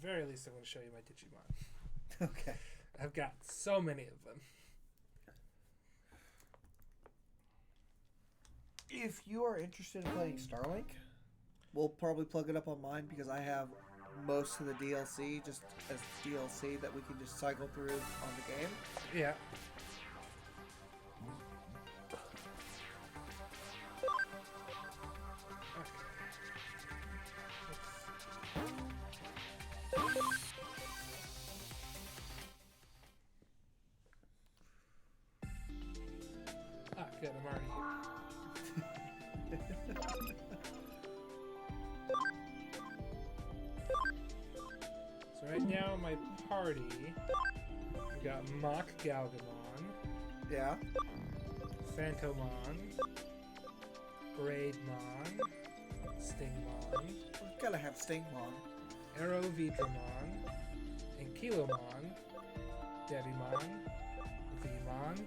very least, I'm going to show you my Digimon. Okay. I've got so many of them. If you are interested in playing Starlink, we'll probably plug it up on mine because I have most of the DLC just as DLC that we can just cycle through on the game. Yeah. Ah, good. I'm already here. So right now, my party, we got Mock Galgamon, Yeah. Phantomon, Braidmon, Stingmon, We've got to have Stingmon. Aerovidramon, Ankylomon, Devimon, Vmon.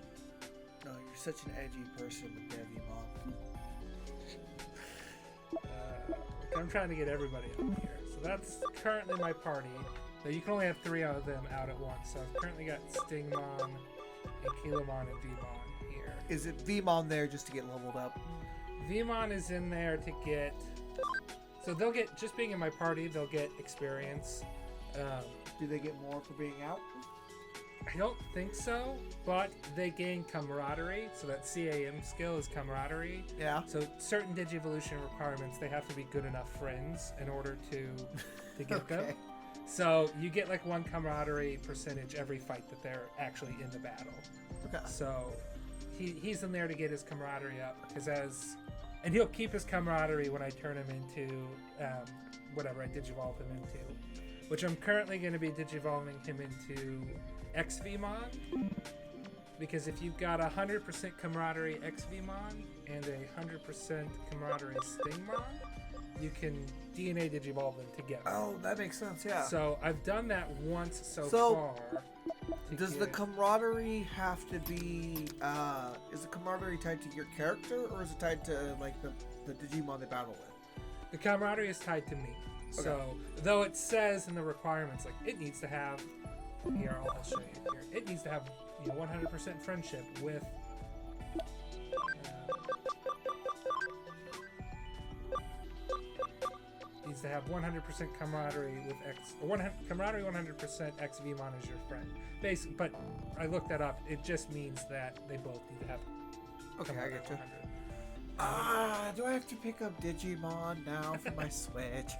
No, you're such an edgy person with Devimon. I'm trying to get everybody up here. So that's currently my party. Though you can only have 3 of them out at once. So I've currently got Stingmon, Ankylomon, and Vmon here. Is it Vmon there just to get leveled up? Vmon is in there to get... So they'll get, just being in my party, they'll get experience. Do they get more for being out? I don't think so, but they gain camaraderie. So that CAM skill is camaraderie. Yeah. So certain Digivolution requirements, they have to be good enough friends in order to get them. So you get like 1 camaraderie percentage every fight that they're actually in the battle. Okay. So he's in there to get his camaraderie up, and he'll keep his camaraderie when I turn him into whatever I digivolve him into, which I'm currently going to be digivolving him into XVmon, because if you've got 100% camaraderie XVmon and a 100% camaraderie Stingmon, you can DNA digivolve them together. Oh, that makes sense, yeah. So I've done that once so far. Does the camaraderie have to be, is the camaraderie tied to your character, or is it tied to, like, the Digimon they battle with? The camaraderie is tied to me. Okay. So, though it says in the requirements, like, it needs to have, here, I'll show you here, it needs to have, 100% friendship with, needs to have 100% camaraderie with camaraderie 100% XVmon as your friend. But I looked that up. It just means that they both need to have. Okay, I get you. 100. Do I have to pick up Digimon now for my Switch?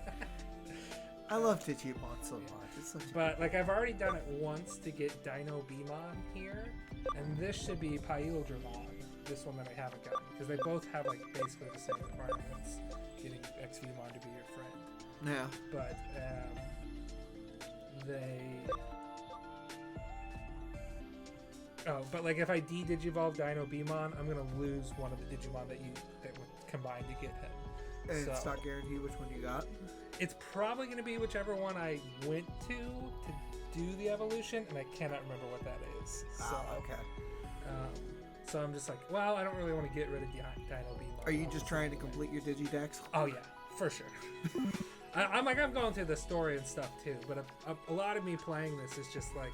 I love Digimon so much. It's such But like I've already done it once to get Dino Beamon here, and this should be Paildramon, this one that I haven't gotten, because they both have like basically the same requirements, getting XVmon to be your friend. Yeah. But but like if I de-digivolve Dino Beamon, I'm gonna lose one of the Digimon that would combine to get him. And it's not guaranteed which one you got? It's probably going to be whichever one I went to do the evolution, and I cannot remember what that is. So, okay. So I'm just like, well, I don't really want to get rid of Dino Beamon. Are you just trying to complete your Digidex? Oh, yeah, for sure. I'm going through the story and stuff, too, but a lot of me playing this is just like,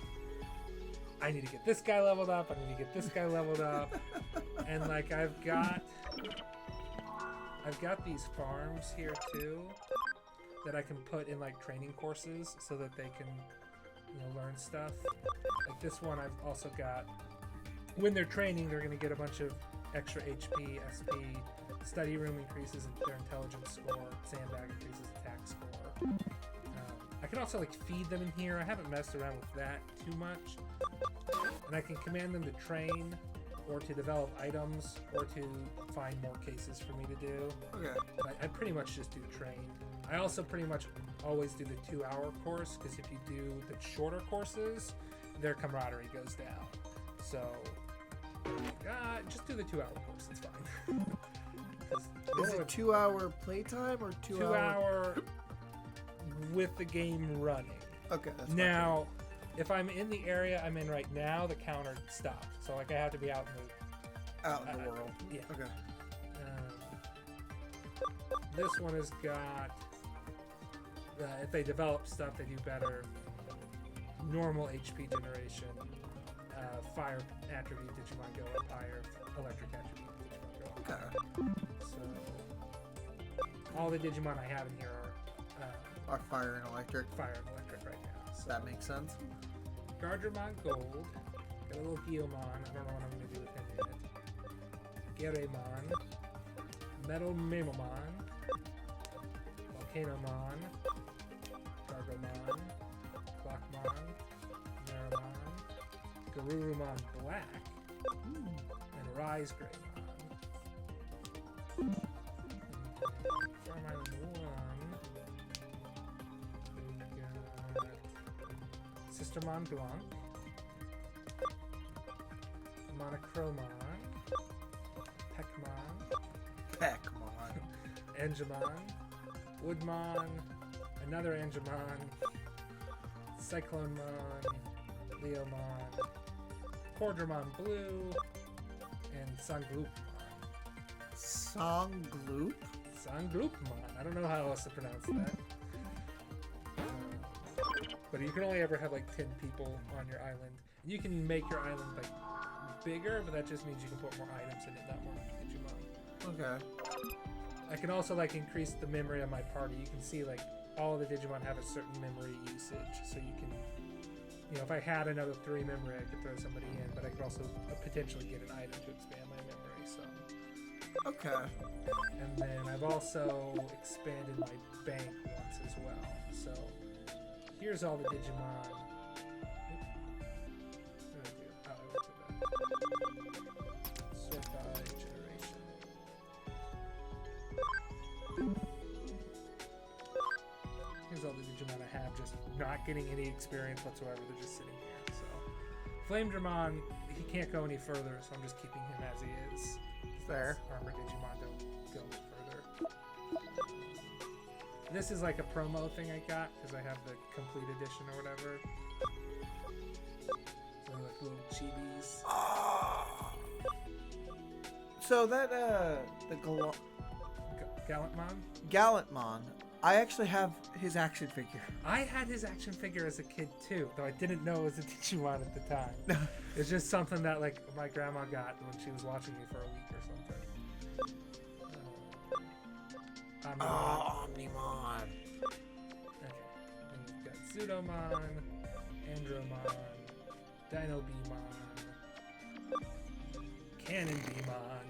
I need to get this guy leveled up, I need to get this guy leveled up, and like I've got these farms here, too, that I can put in like training courses so that they can learn stuff. Like this one I've also got, when they're training, they're going to get a bunch of extra HP, SP, study room increases their intelligence score, sandbag increases attack score. I can also like feed them in here. I haven't messed around with that too much. And I can command them to train, or to develop items, or to find more cases for me to do. Okay. I pretty much just do train. I also pretty much always do the 2-hour course, because if you do the shorter courses, their camaraderie goes down. So, just do the 2-hour course, it's fine. Is it 2-hour playtime or 2-hour with the game running? Okay, that's now, if I'm in the area I'm in right now, the counter stops. So like I have to be out in the world. Yeah. Okay. This one has got if they develop stuff, they do better. Normal HP generation, fire attribute Digimon go up higher, electric attribute Digimon go up higher. So all the Digimon I have in here Are fire and electric. fire and electric right now. So That makes sense. Gardramon Gold, got a little Guilmon, I don't know what I'm going to do with him yet. Garemon, Metal Mamamon, Volcanomon, Gargomon, Clockmon, Naramon, Garurumon Black, and Rise Greymon. Farm Island 1, we got Sistermon Blanc, Monochromon, Peckmon, Angemon, Woodmon, another Angemon, Cyclonemon, Leomon, Quadramon Blue, and Sangloopmon. Songloop? Sangloopmon. I don't know how else to pronounce that. But you can only ever have like 10 people on your island. You can make your island like bigger, but that just means you can put more items in it, not more Digimon. Okay. I can also like increase the memory of my party. You can see like all the Digimon have a certain memory usage, so you can, you know, if I had another 3 memory, I could throw somebody in, but I could also potentially get an item to expand my memory. So. Okay. And then I've also expanded my bank once as well. So here's all the Digimon. What did I do? Oh, I went to the sort by generation. Here's all the Digimon I have, just not getting any experience whatsoever. They're just sitting here. So Flamedramon, he can't go any further, so I'm just keeping him as he is. Fair. Armor Digimon don't go further. This is like a promo thing I got because I have the complete edition or whatever. So like little chibis. So that the Gallantmon? Gallantmon, I actually have his action figure. I had his action figure as a kid too, though I didn't know it was a Digimon at the time. It's just something that like my grandma got when she was watching me for a week or something. Omnimon. Okay. And we've got Pseudomon, Andromon, Dino Beamon, Cannon Beamon,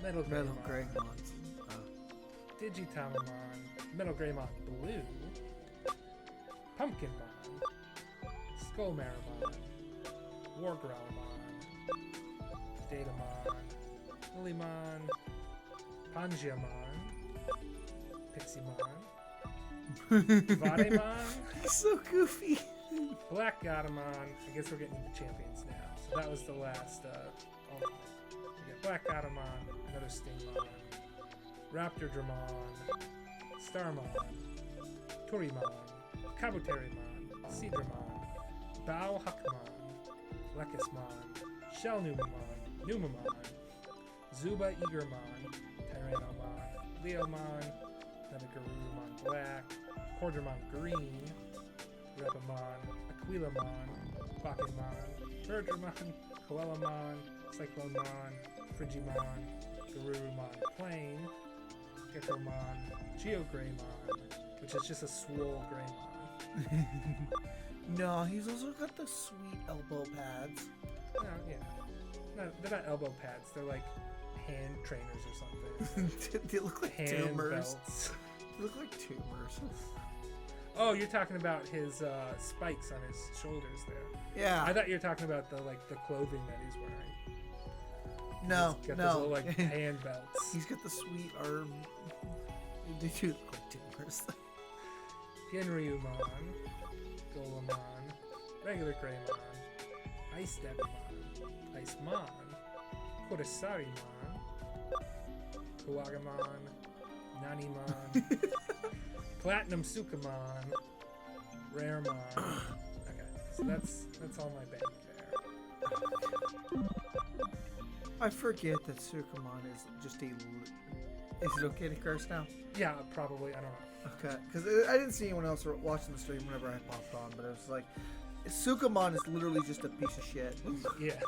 Metal Greymon, Digitamamon, Metal Greymon Blue, Pumpkinmon, Skullmaramon, Wargrowlmon, Datamon, Lilymon, Pangiamon, Piximon, Vademon, So goofy. Black Gatomon. I guess we're getting into champions now. So that was the last. We got Black Gatomon, another Stingmon, Raptordramon, Starmon, Torimon, Kabuterimon, Seadramon, Bao Huckmon, Lekismon, Shell Numamon, Zuba Eagermon, Tyrannomon, Leomon, another Garurumon Black, Quadramon Green, Repamon, Aquilamon, Bakemon, Birdramon, Coelamon, Cyclonemon, Frigimon, Garurumon Plain, Gekomon, Geogreymon, which is just a swole Greymon. No, he's also got the sweet elbow pads. No, yeah. No, they're not elbow pads. They're like hand trainers or something. They look like Hand tumors. belts. They look like tumors. Oh, you're talking about his spikes on his shoulders there. Yeah. I thought you were talking about the clothing that he's wearing. No, He's got no. those little like hand belts. He's got the sweet arm. They do look like tumors. Genryumon, Golemon, regular Greymon, Ice Devimon, Icemon, Kodasarimon, Kuwagamon, Nanimon, Platinum Sukamon, Raremon. Okay, so that's all my bank there. I forget that Sukamon is just Is it okay to curse now? Yeah, probably. I don't know. Okay, because I didn't see anyone else watching the stream whenever I popped on, but it was like, Sukamon is literally just a piece of shit. Yeah.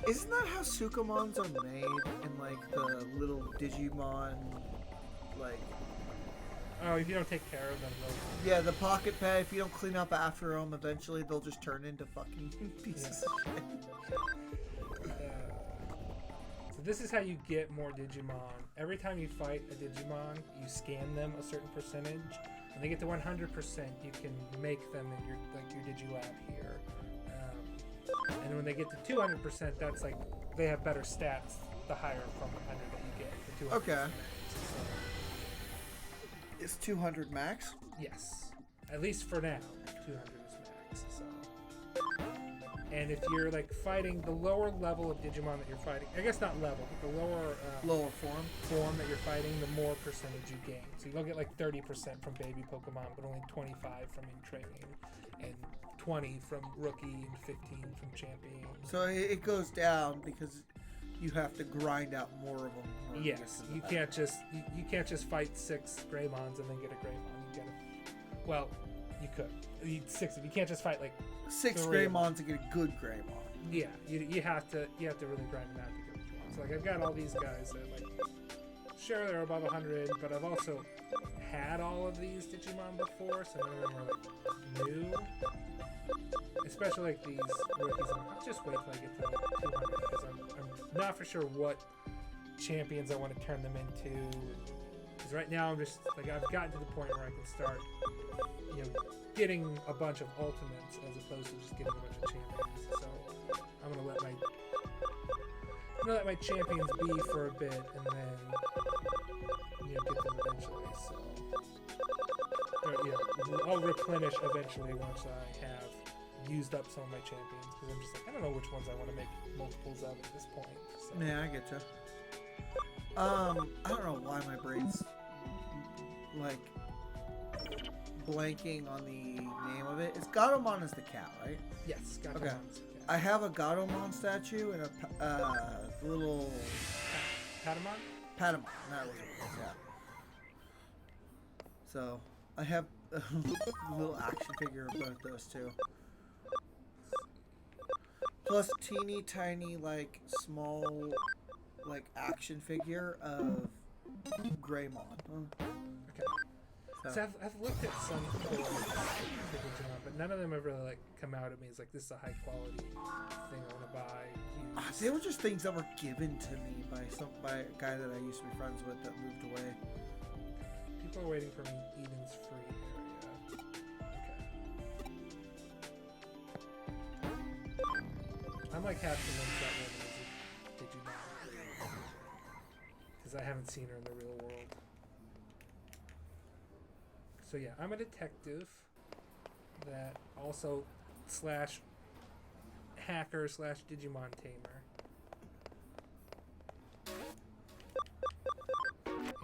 Isn't that how Sukamons are made in like the little Digimon, like? Oh, if you don't take care of them, they'll... Yeah, the pocket pet. If you don't clean up after them, eventually they'll just turn into fucking pieces of shit. So this is how you get more Digimon. Every time you fight a Digimon, you scan them a certain percentage. When they get to 100%, you can make them in your Digilab here. And when they get to 200%, that's like they have better stats the higher from 100 that you get. The 200 Okay. So, is 200 max? yes, at least for now, 200 is max. So, and if you're like fighting the lower level of Digimon that you're fighting, I guess not level, but the lower form that you're fighting, the more percentage you gain. So you'll get like 30% from baby Pokemon, but only 25 from in training, and 20 from rookie, and 15 from champion. So it goes down because you have to grind out more of them. Yes, you can't just fight 6 Greymons and then get a Greymon. You gotta, well, you could. You can't just fight like 6 Greymons to get a good Greymon. Yeah, you have to really grind them out to get what you want. So like I've got all these guys that like, sure they're above 100, but I've also had all of these Digimon before, so none of them are like new. Especially like these rookies. I'll just wait till I get to like 200 because I'm not for sure what champions I want to turn them into. Because right now I'm just like I've gotten to the point where I can start, getting a bunch of ultimates as opposed to just getting a bunch of champions. So I'm gonna let my champions be for a bit and then get them eventually. So I'll replenish eventually once I have used up some of my champions because I'm just like I don't know which ones I want to make multiples of at this point. So. Yeah, I get you. I don't know why my brain's like blanking on the name of it. It's Gatomon is the cat, right? Yes, Gatomon okay. is the cat. I have a Gatomon statue and a little Patamon? Patamon. That was it. Yeah. So I have a little action figure of both those two. Plus teeny tiny like small like action figure of Greymon. Okay. So I've looked at some Digimon, but none of them have really like come out at me as like this is a high quality thing I want to buy. Use. They were just things that were given to me by a guy that I used to be friends with that moved away. People are waiting for me Eden's free area. Okay. I'm like half convinced that woman is a Digimon because I haven't seen her in the real world. So yeah, I'm a detective that also / hacker / Digimon tamer.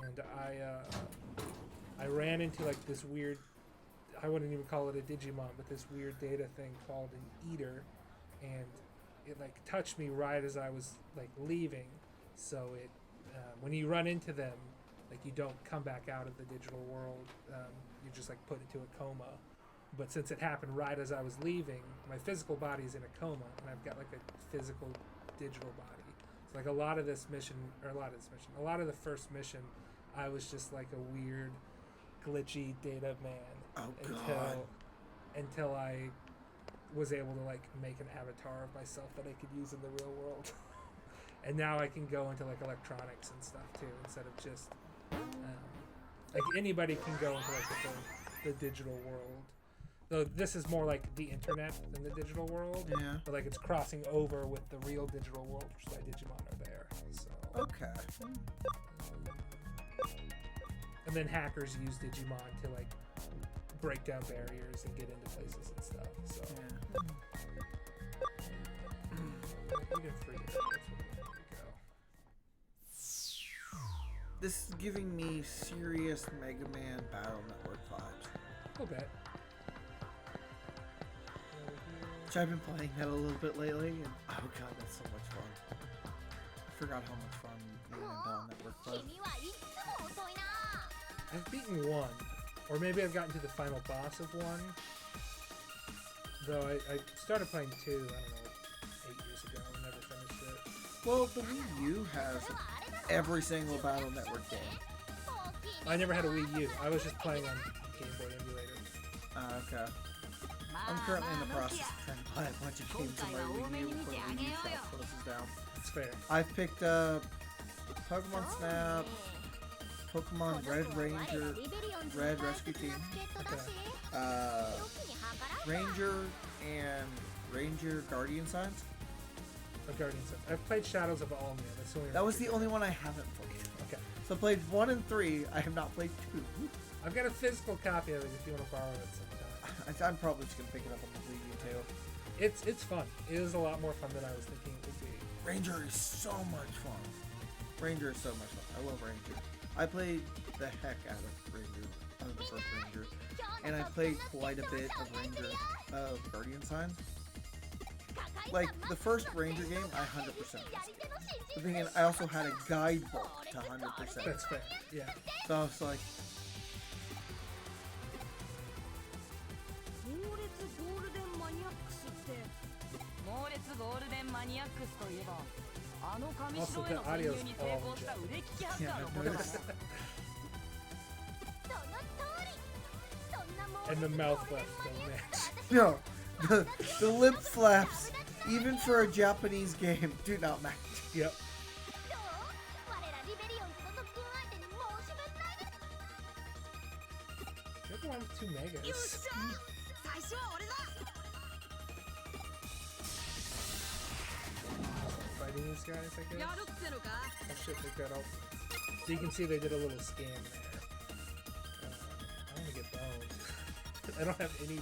And I ran into like this weird, I wouldn't even call it a Digimon, but this weird data thing called an eater, and it like touched me right as I was like leaving. So it when you run into them, like you don't come back out of the digital world. You're just like put into a coma. But since it happened right as I was leaving, my physical body's in a coma, and I've got like a physical digital body. So like a lot of the first mission, I was just like a weird, glitchy data man. Until I was able to like make an avatar of myself that I could use in the real world. And now I can go into like electronics and stuff too, instead of just like anybody can go into like the digital world. Though this is more like the internet than the digital world. Yeah. But like it's crossing over with the real digital world, which is why Digimon are there. So. Okay. And then hackers use Digimon to like break down barriers and get into places and stuff. So. Yeah. Even free. That's where we need to go. This is giving me serious Mega Man Battle Network vibes. A little bit. Which I've been playing that a little bit lately, and oh god, that's so much fun. I forgot how much fun the in Battle Network, but I've beaten one, or maybe I've gotten to the final boss of one. Though I started playing 2, I don't know, 8 years ago and never finished it. well, the Wii U has every single Battle Network game. I never had a Wii U. I was just playing on Game Boy emulator. Okay. I'm currently in the process of trying to buy a bunch of games on my Wii U before the Wii U shop closes down. It's fair. I've picked up Pokemon Snap, Pokemon Red Ranger, Red Rescue Team, Okay. Ranger, and Ranger Guardian Signs. A Guardian Sense. I've played Shadows of Almia. That's the only That was one the only one I haven't played. Okay. So I played 1 and 3. I have not played 2. I've got a physical copy of it if you want to borrow it sometime. I'm probably just gonna pick it up on the Wii U too. It's fun. It is a lot more fun than I was thinking it would be. Ranger is so much fun. Ranger is so much fun. I love Ranger. I played the heck out of Ranger, the first Ranger, and I played quite a bit of Ranger, Guardian Signs. Like the first Ranger game, I 100% missed. But then again, I also had a guidebook to 100%. That's fair. Yeah. So I was like, 猛烈ゴールデンマニアックスといえばあの紙 Also, 城へ the の潜 audio's 入に成 all 功した jet. 腕利きハッ yeah, カーの I've ことだ noticed. And the mouth flaps don't match. No, the lip flaps, even for a Japanese game, do not match. Yep. You're the one with 2 megas. Fighting these guys, I guess. Oh shit, they got all. So you can see they did a little scam there. I want to get boned. I don't have any.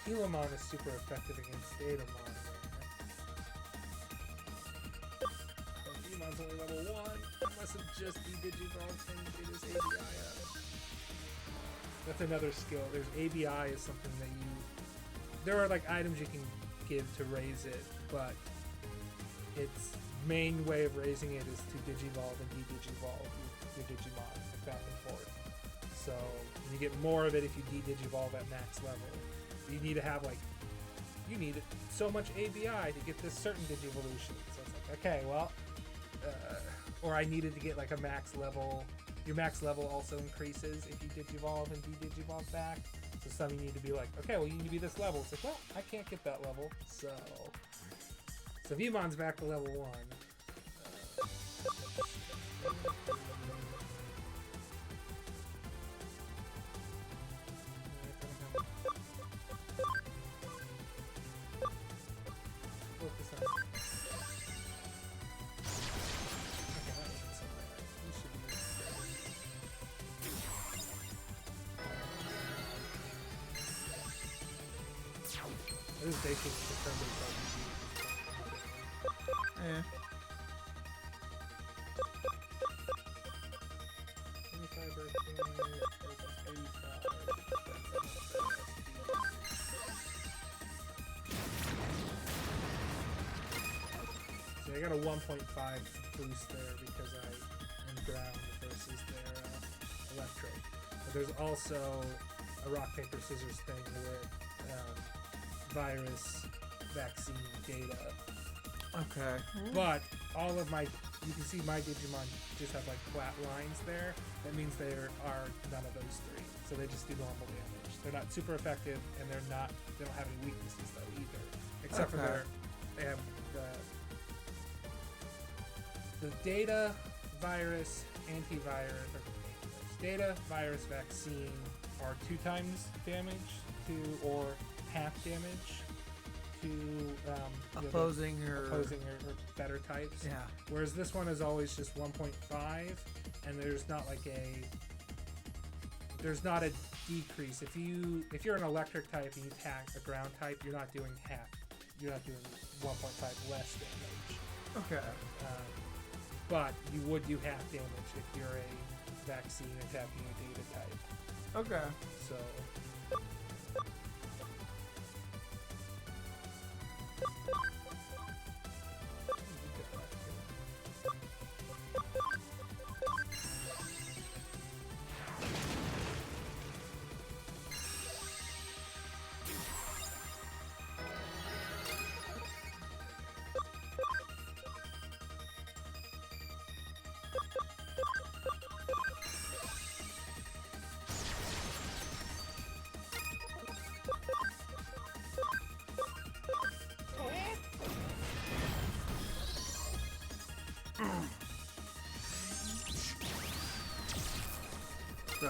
Kilomon is super effective against Datamon. Digimon's only level 1. I must have just de-digivolved and get his ABI up. That's another skill. There's ABI is something that you. There are like items you can give to raise it, but its main way of raising it is to digivolve and de-digivolve your Digimon like back and forth. So you get more of it if you de-digivolve at max level. You need to have like, you need so much ABI to get this certain Digivolution. So it's like, okay, well, or I needed to get like a max level. Your max level also increases if you digivolve and de-digivolve back. So some you need to be like, okay, well you need to be this level. It's like, well, I can't get that level, so Vimon's back to level 1. This is basically the turn-based RPG. Yeah. 25 versus 85. So I got a 1.5 boost there because I am ground versus their electric. But there's also a rock, paper, scissors thing with virus, vaccine, data. Okay. But all of my, you can see my Digimon just have like flat lines there. That means there are none of those 3. So they just do normal damage. They're not super effective, and they don't have any weaknesses though either. Except for they have the data, virus, antivirus, or data, virus, vaccine are 2 times damage or half damage to Opposing or better types. Yeah. Whereas this one is always just 1.5, and there's not a decrease. If you're an electric type and you attack a ground type, you're not doing half. You're not doing 1.5 less damage. Okay. But you would do half damage if you're a vaccine attacking a data type. Okay. So.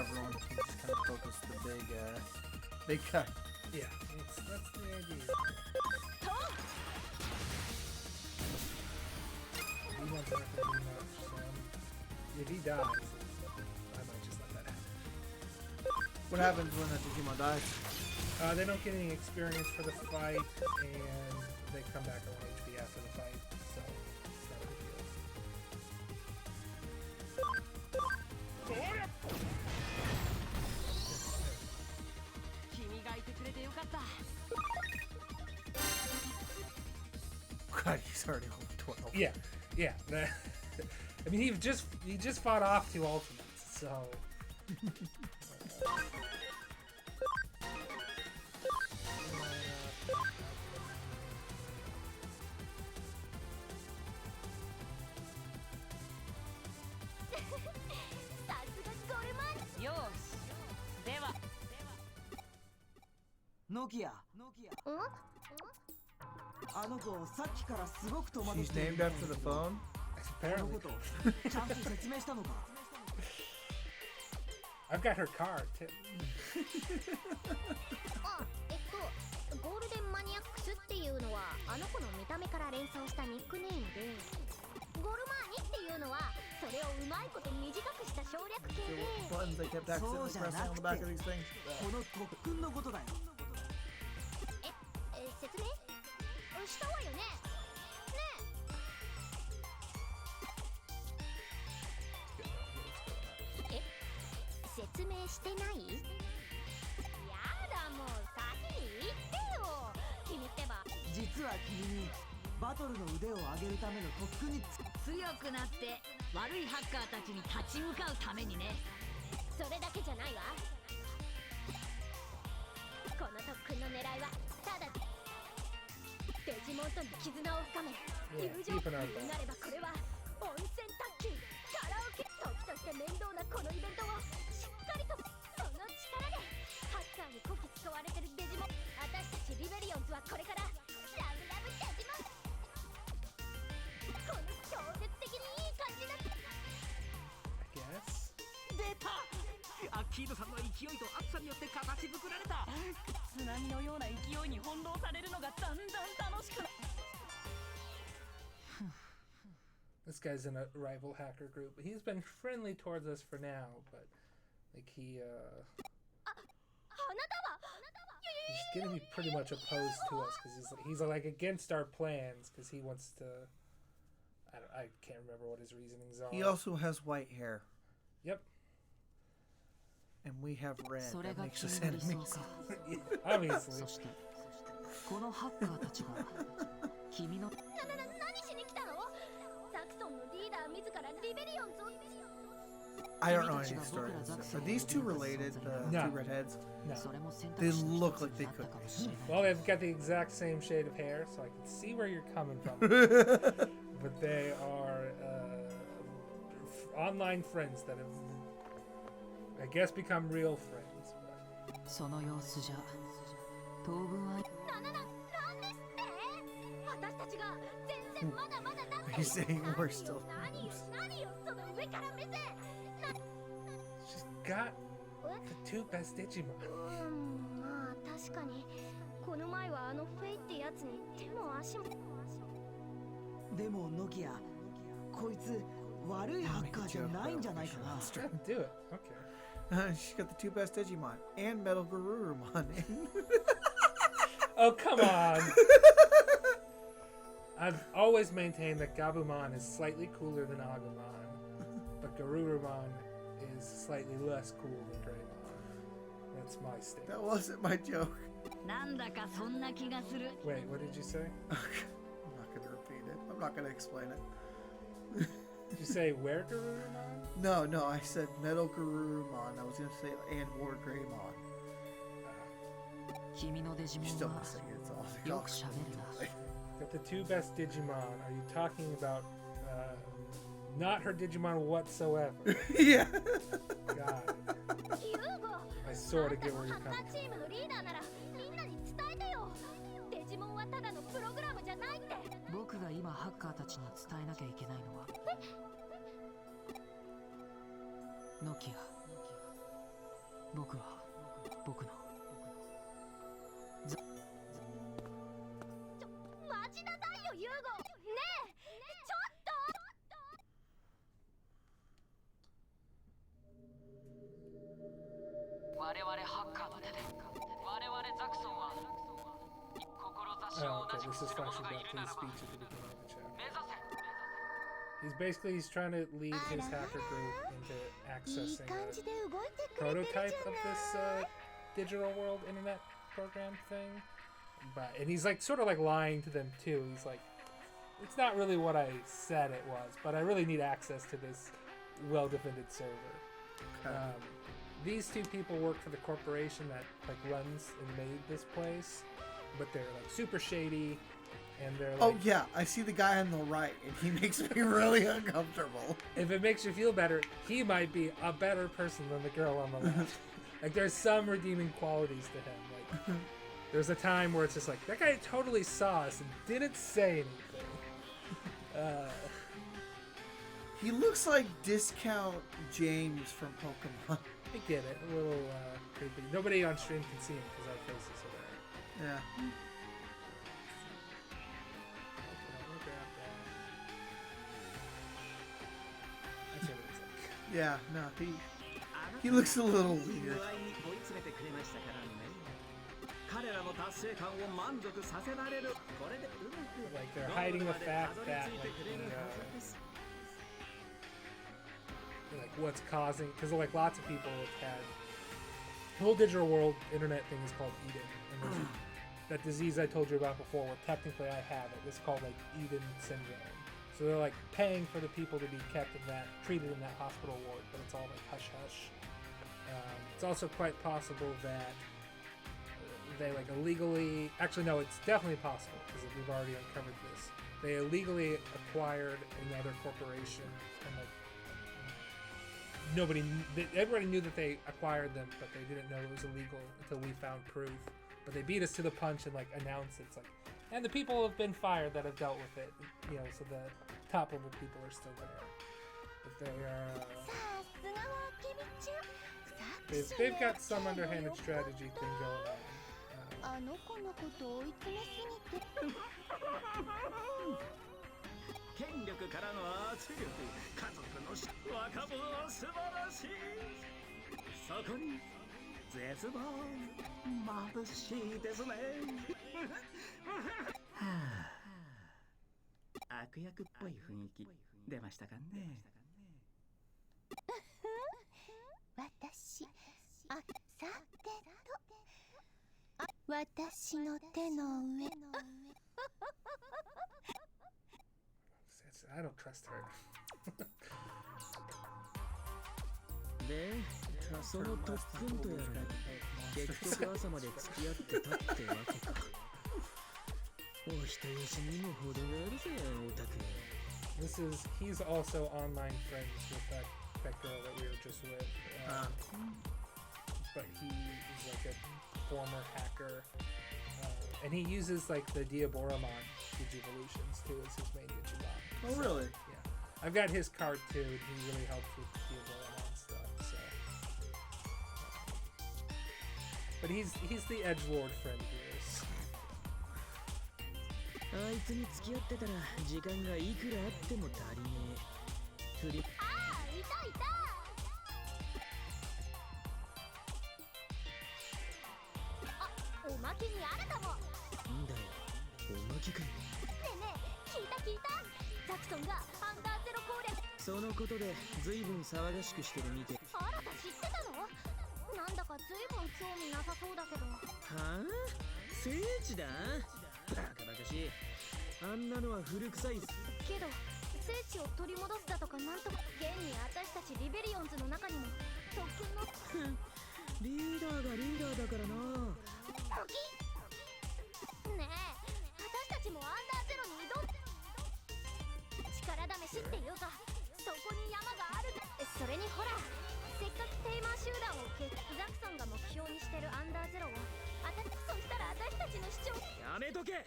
everyone. You just kind of focus the big guy. Yeah, that's the idea. Demon's not gonna do much, so if he dies, I might just let that happen. What happens when a Digimon dies? They don't get any experience for the fight, and they come back on HP after the fight, so it's not a big deal. 君がいてくれてよかった God, he's already level 12. Yeah. I mean, he just fought off 2 ultimates, so. She's named after the phone? Apparently. I've got her card, too. ゴールデンマニアックスっていうのはあの子の見た目から連想したニックネームで、ゴルマーニっていうのはそれをうまいこと短くした省略形で、 Buttons they kept accidentally pressing on the back of these things. 説明したわよね。説明してない？やだ、もう先に言ってよ。君ってば実は君にバトルの腕を上げるための特訓に強くなって悪いハッカーたちに立ち向かうためにね。それだけじゃないわ。この特訓の狙いはただデジモンとの絆を深め、友情になればこれは温泉卓球、カラオケ、時として面倒なこのイベントをしっかりとその力でハッカーにこき使われてるデジモン、私たちリベリオンズはこれからラブラブデジモン、この超絶的にいい感じだ。 I guess. 出た。アッキードさんの勢いと熱さによって形作られた津波のような勢いに翻弄されるのがだんだん楽しくなる。 This guy's in a rival hacker group. He's been friendly towards us for now, but like he's gonna be pretty much opposed to us because he's like against our plans because he wants to. I can't remember what his reasonings are. He also has white hair. Yep. And we have red. That makes us enemies. Obviously. このハッカーたちが君の何しに来たの？ザクソンのリーダー自らリベリオンズを。 I don't know any stories. Are these two related? The No. two redheads? No. They look like they could be. Well, they've got the exact same shade of hair, so I can see where you're coming from. But they are online friends that have, I guess, become real friends. その様子じゃ当分はなんですって？私たちが全然まだまだだって。 He's saying we're still. 何よその上から目線。 She's got the 2 best Digimon. まあ確かにこの前はあのフェイってやつに手も足も。でもノキアこいつ悪いハッカーじゃないんじゃないかな。 Do it. Okay. She's got the 2 best Digimon and Metal Garurumon. Oh, come on. I've always maintained that Gabumon is slightly cooler than Agumon, but Garurumon is slightly less cool than Greymon. That's my statement. That wasn't my joke. なんだかそんな気がする。 Wait, what did you say? I'm not going to repeat it. I'm not going to explain it. Did you say where Garurumon? No, I said Metal Garurumon. I was going to say and War Greymon. 君のデジモ You're ン still は missing it. It's all よくしゃべるな。 Got the 2 best Digimon. Are you talking about not her Digimon whatsoever? Yeah. God, ユーゴ。 I sort of get where ハ you're ッカ coming ーチームのリーダーならみんなに伝えてよ。デジモンはただのプログラムじゃないって。僕が今ハッカーたちに伝えなきゃいけないのはノキア僕は僕の待ちなさいよユーゴ。ねえちょっと。我々ハッカーの手で我々ザクソンは志 Oh, を okay. 同じく This す is る者 flashing がい back る to な his らば speech at the beginning of the chapter. 目指せ He's trying to lead his hacker group into いい accessing 感 a じで動いてくれてるじゃ prototype な of い。 this digital world internet program thing. And he's like sort of like lying to them too. He's like, it's not really what I said it was, but I really need access to this well-defended server. Okay. These two people work for the corporation that like runs and made this place, but they're like super shady, and they're like, Oh yeah, I see the guy on the right, and he makes me really uncomfortable. if it makes you feel better, he might be a better person than the girl on the left. Like there's some redeeming qualities to him. Like there's a time where it's just like that guy totally saw us and didn't say anything. He looks like Discount James from Pokemon. I get it, a little creepy. Nobody on stream can see him because our faces are there. Yeah. We'll grab that. That's what it looks like. Yeah, no, he looks a little weird. 追い詰めてくれましたからね。彼らの達成感を満足させられる。これでうまく Like they're hiding the fact that like what's causing, because like lots of people have had the whole digital world internet thing is called Eden, and there's that disease I told you about before where technically I have it. It's called like Eden syndrome. So they're like paying for the people to be kept in that, treated in that hospital ward, but it's all like hush hush. It's also quite possible that they like illegally, actually no, it's definitely possible because we've already uncovered this. They illegally acquired another corporation, and like everybody knew that they acquired them, but they didn't know it was illegal until we found proof. But they beat us to the punch and like announced it's like, and the people have been fired that have dealt with it, you know, so the top level people are still there. But they are, さすがはケビちゃん。 they've got some underhanded strategy thing going on. あの子のこと追い詰めすぎて。権力からの圧力、家族の若者は素晴らしい。そこに絶望、眩しいですね。はあ、悪役っぽい雰囲気出ましたかね。私、あ、さてと、あ、私の手の上。I don't trust her. で、その特訓とやら結局朝まで付き合ってたってわけか。お人よしにも程があるぜ、オタク。He's also online friends with that girl that we were just with. But he is like a former hacker. And he uses like the Diaboromon Digivolutions too as his main Digimon. Oh, really? Yeah. I've got his card too, and he really helps with Diaboromon stuff, so. But he's the edgelord friend here. あいつに付き合ってたら時間がいくらあっても足りねえ。振り。ああ、いたいた。あ、おまけにあるかも。なんだよ、おまけかよ。ねえねえ、聞いた聞いた。ザクソンがアンダーゼロ攻略。そのことで随分騒がしくしてるみて。あなた知ってたの？なんだか随分興味なさそうだけど。はあ？聖地だ？バカバカしい。あんなのは古臭い。けど聖地を取り戻すだとかなんとか。現に私たちリベリオンズの中にも特訓のリーダーがリーダーだからな。ねえ、私たちもアンダーゼロに挑んで力試しっていうか、そこに山がある。それにほら、せっかくテーマ集団をザクソンが目標にしてるアンダーゼロをそしたら私たちの主張。やめとけ。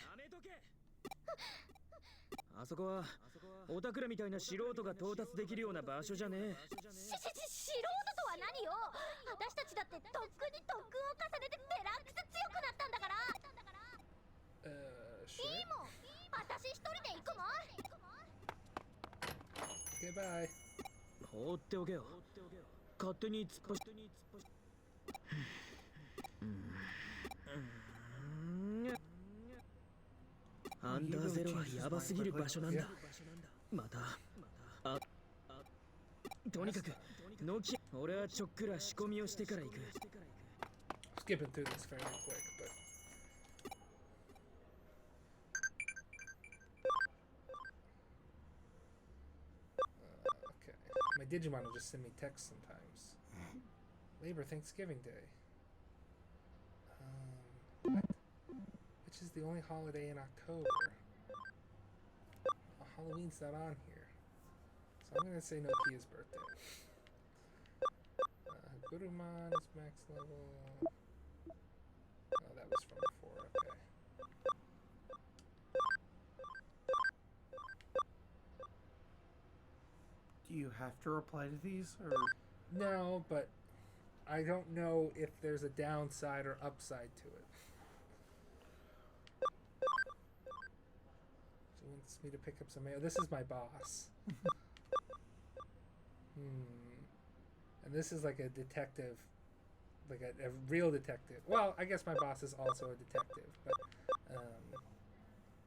あそこはオタクらみたいな素人が到達できるような場所じゃねえ。素人とはは何よ。私たちだって特訓に特訓を重ねてデラックス強くなったんだから。Sure. いいもん。私一人で行くもん。 Okay, bye. 放っておけよ。勝手に突っ走アンダーゼロはヤバすぎる場所なんだ。またとにかくノキ、俺はちょっくら仕込みをしてから行く。 Skipping through this fairly quick, but okay. My Digimon will just send me texts sometimes. Labor Thanksgiving Day. What? Which is the only holiday in October? Halloween's not on here, so I'm gonna say Nokia's birthday. Gurumon is max level. Oh, that was from before. Okay. Do you have to reply to these, or No, but I don't know if there's a downside or upside to it. She wants me to pick up some mail. This is my boss. And this is like a detective, like a real detective. Well, I guess my boss is also a detective, but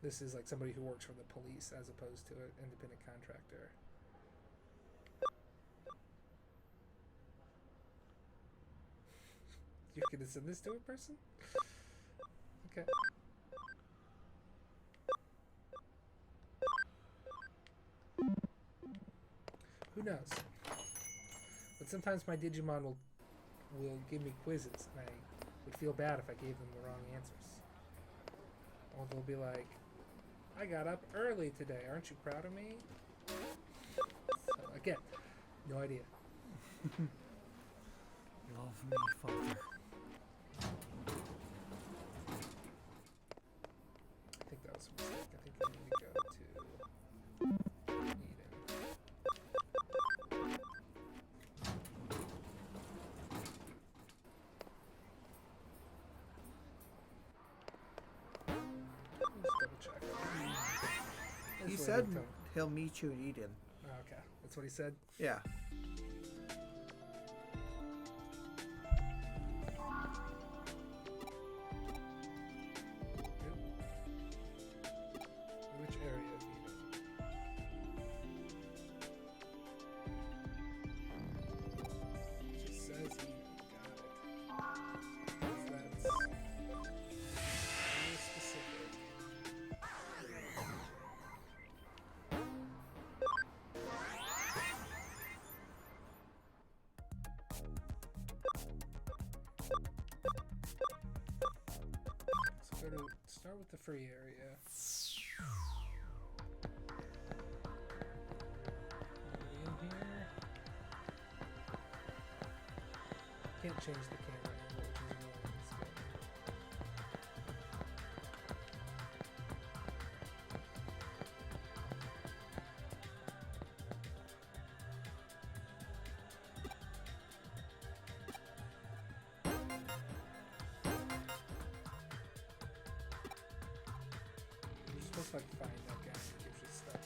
this is like somebody who works for the police as opposed to an independent contractor. You're gonna send this to a person? Okay. Who knows? But sometimes my Digimon will give me quizzes, and I would feel bad if I gave them the wrong answers. Or they'll be like, I got up early today, aren't you proud of me? So, again, no idea. love me, Father? I think that was a mistake. I think I need to go to Eden. Let's double check. He This way said we go. he'll meet you in Eden. Oh, okay, that's what he said. Yeah. Which area of Eden? It just says Eden. Got it. That's very specific. So go to start with the free area. In here. Can't change the camera angle, which is annoying in this game. You're supposed to like find that guy that gives you stuff.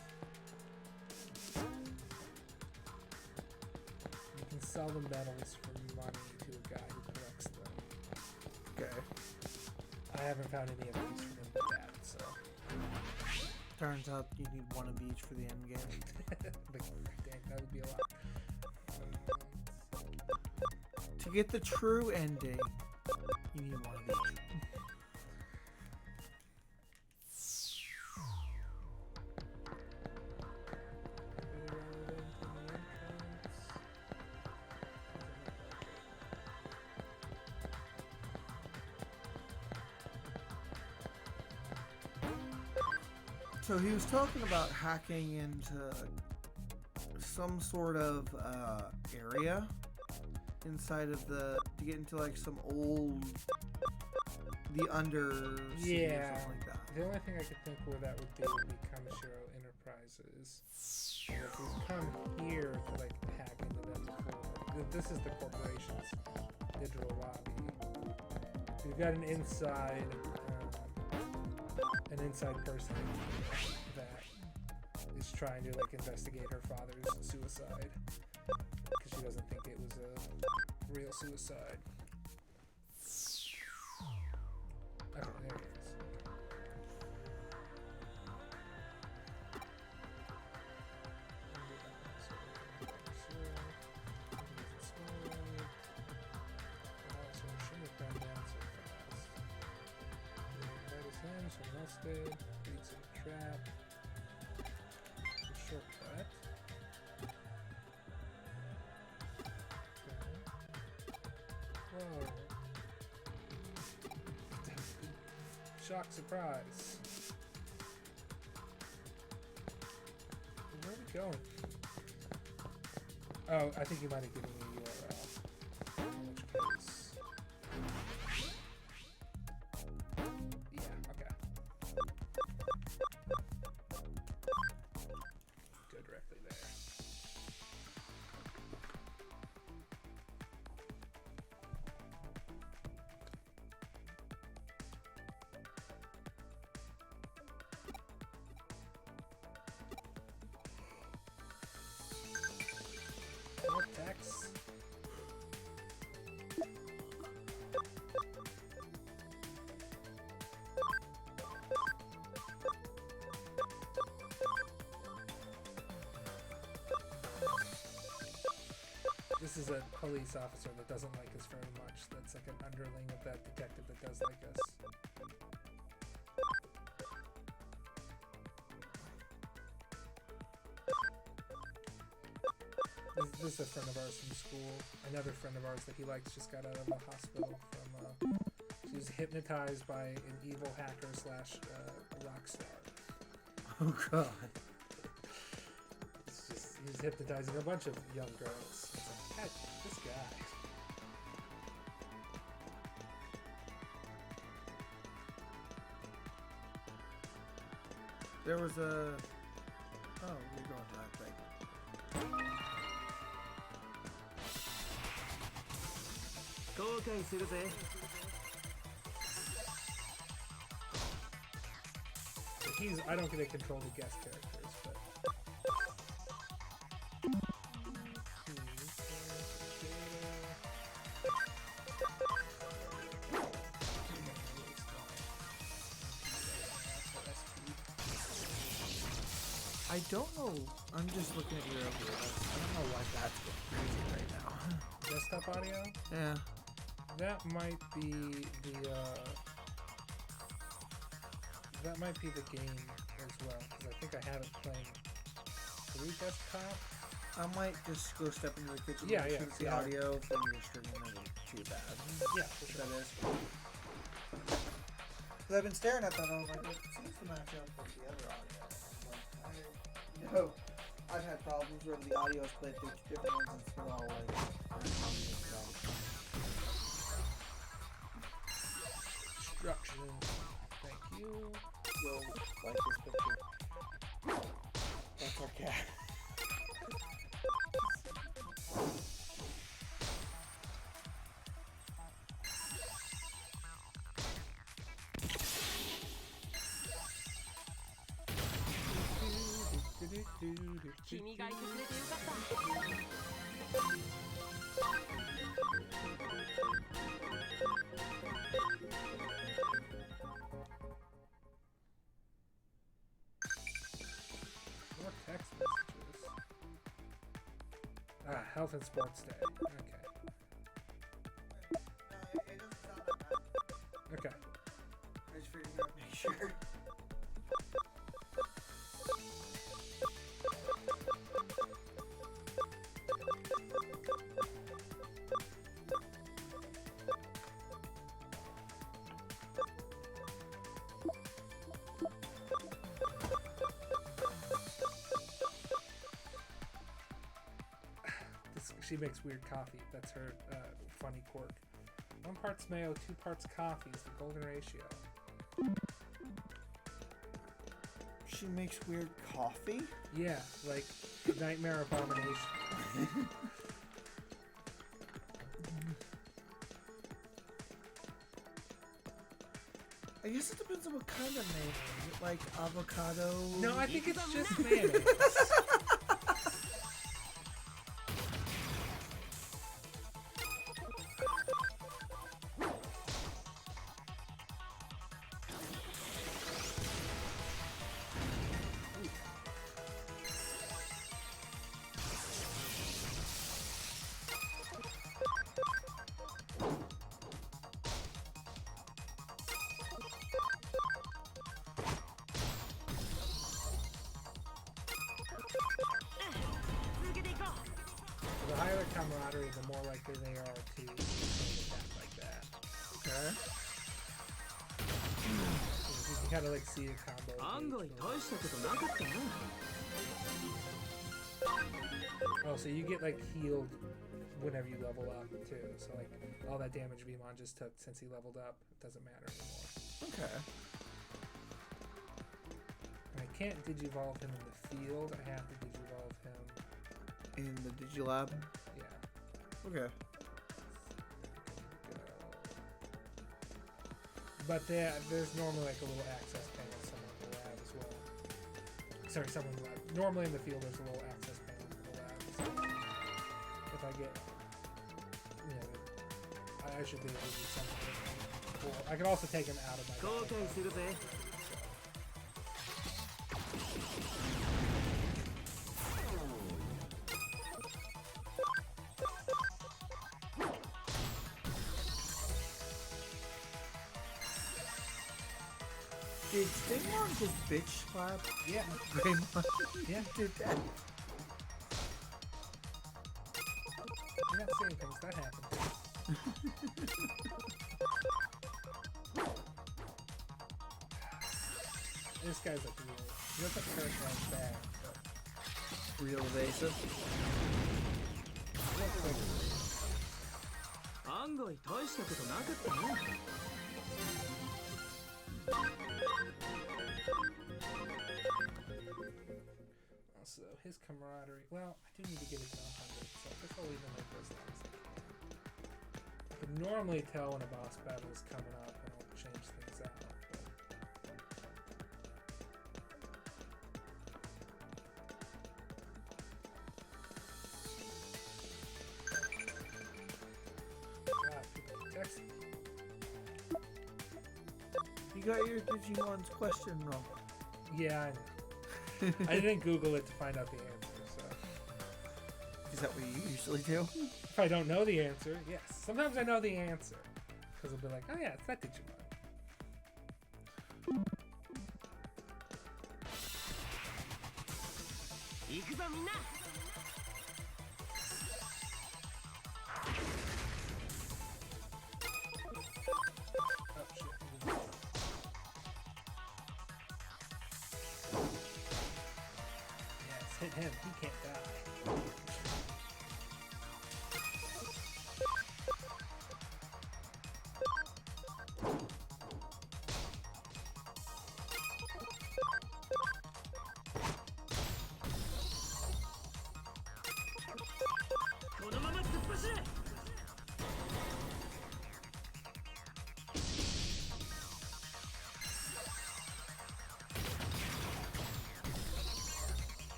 You can sell the medals for money to a guy who collects them. Okay. I haven't found any of these for him with that, so. Turns out you need one of each for the end game. But dang, that would be a lot. To get the true ending, you need one of each. So he was talking about hacking into some sort of area inside of to get into like some old, the under city or Yeah. something like that. The only thing I could think where that would be Kamishiro Enterprises. So if we come here to like hack into them before, this is the corporation's digital lobby. We've got an inside person that is trying to like investigate her father's suicide because she doesn't think it was a real suicide. Oh, there it is. Dead. Leads to a trap. It's a shortcut. Okay. Whoa. Shock surprise. Where are we going? Oh, I think you might have given me a URL. In which case. Vortex. This is a police officer that doesn't like us very much. That's like an underling of that detective that does like us. This is a friend of ours from school. Another friend of ours that he likes just got out of the hospital from, she was hypnotized by an evil hacker slash rock star. Oh god. It's just, he's hypnotizing a bunch of young girls. It's like, God, this guy. There was a... Oh, you're going to that thing. I don't get to control the guest characters, but I don't know. I'm just looking at your over. I don't know why that's going crazy right now. desktop audio? Yeah. That might be the game as well, because I think I have it playing through desktop. I might just go step into the kitchen Yeah, and yeah, shoot the audio from your streaming. That isn't too bad. Yeah, for sure. That is. Because I've been staring at that, I was like, it seems to match up with the other audio. Like, I've had problems where the audio is played through different ones and it's been all like... Destruction. Thank you. You'll like this picture. That's our cat. More text messages. Health and sports day. Okay. Okay. I just figured you gotta make sure. She makes weird coffee. That's her funny quirk. 1 part's mayo, 2 parts coffee is the golden ratio. She makes weird coffee? Yeah, like Nightmare Abomination. I guess it depends on what kind of mayonnaise. Like avocado. No, I think it's just mayonnaise. The higher the camaraderie, the more likely they are to attack like that. Okay. You can kind of like see a combo. 案外大したことなかったな。 Oh, so you get like healed whenever you level up too. So like all that damage Vimon just took since he leveled up, it doesn't matter anymore. Okay. And I can't digivolve him in the field. I have to digivolve him. In the Digilab? Yeah. Okay. But there's normally like a little access panel somewhere in the lab as well. Sorry, somewhere in the lab. Normally in the field there's a little access panel in the lab. So if I get, you know, I should be able to do something. Or I could also take him out of my 後悔するぜ。 Did Digimon just bitch slap Yeah. Greymon? Yeah. Did that? You're not seeing things. That happened. This guy's like really. He doesn't characterize bad, but Real evasive? he looks like 案外大したことなかったな。 also his camaraderie. Well, I do need to get it to 100, so I guess I'll leave him like as long as I can. I can normally tell when a boss battle is coming up and I'll change things out. Wow, people text me. You got your Digimon's question wrong. Yeah, I know. I didn't Google it to find out the answer, so. Is that what you usually do? If I don't know the answer, yes. Sometimes I know the answer. Because I'll be like, oh yeah, it's that Digimon. 行くぞみんな。 Oh shit. Yes, hit him. He can't die.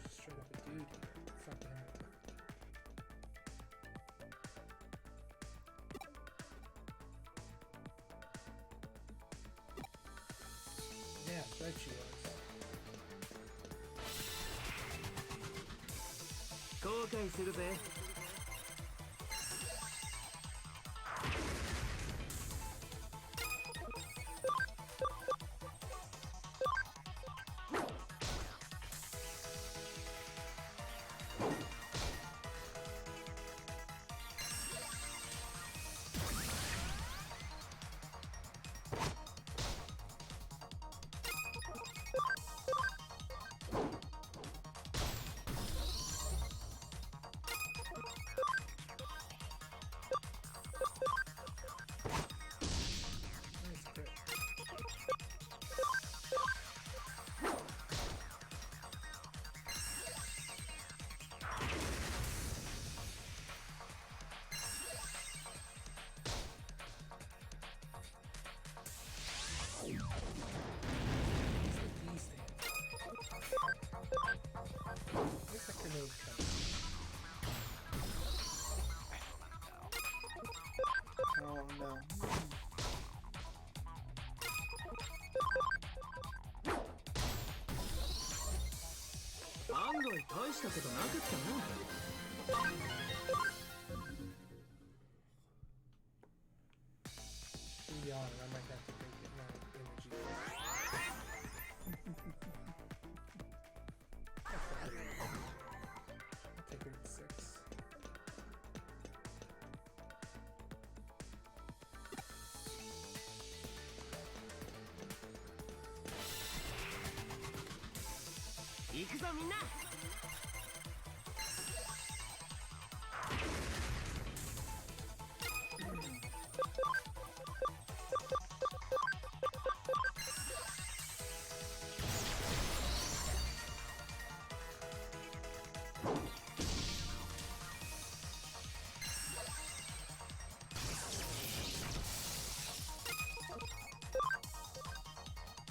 He's straight up a dude here. It's not him. Yeah, I bet she was. 後悔するぜ。 Nice. 大したことなかったな。Yawn, I might have to go get my energy. I'll take it at 6.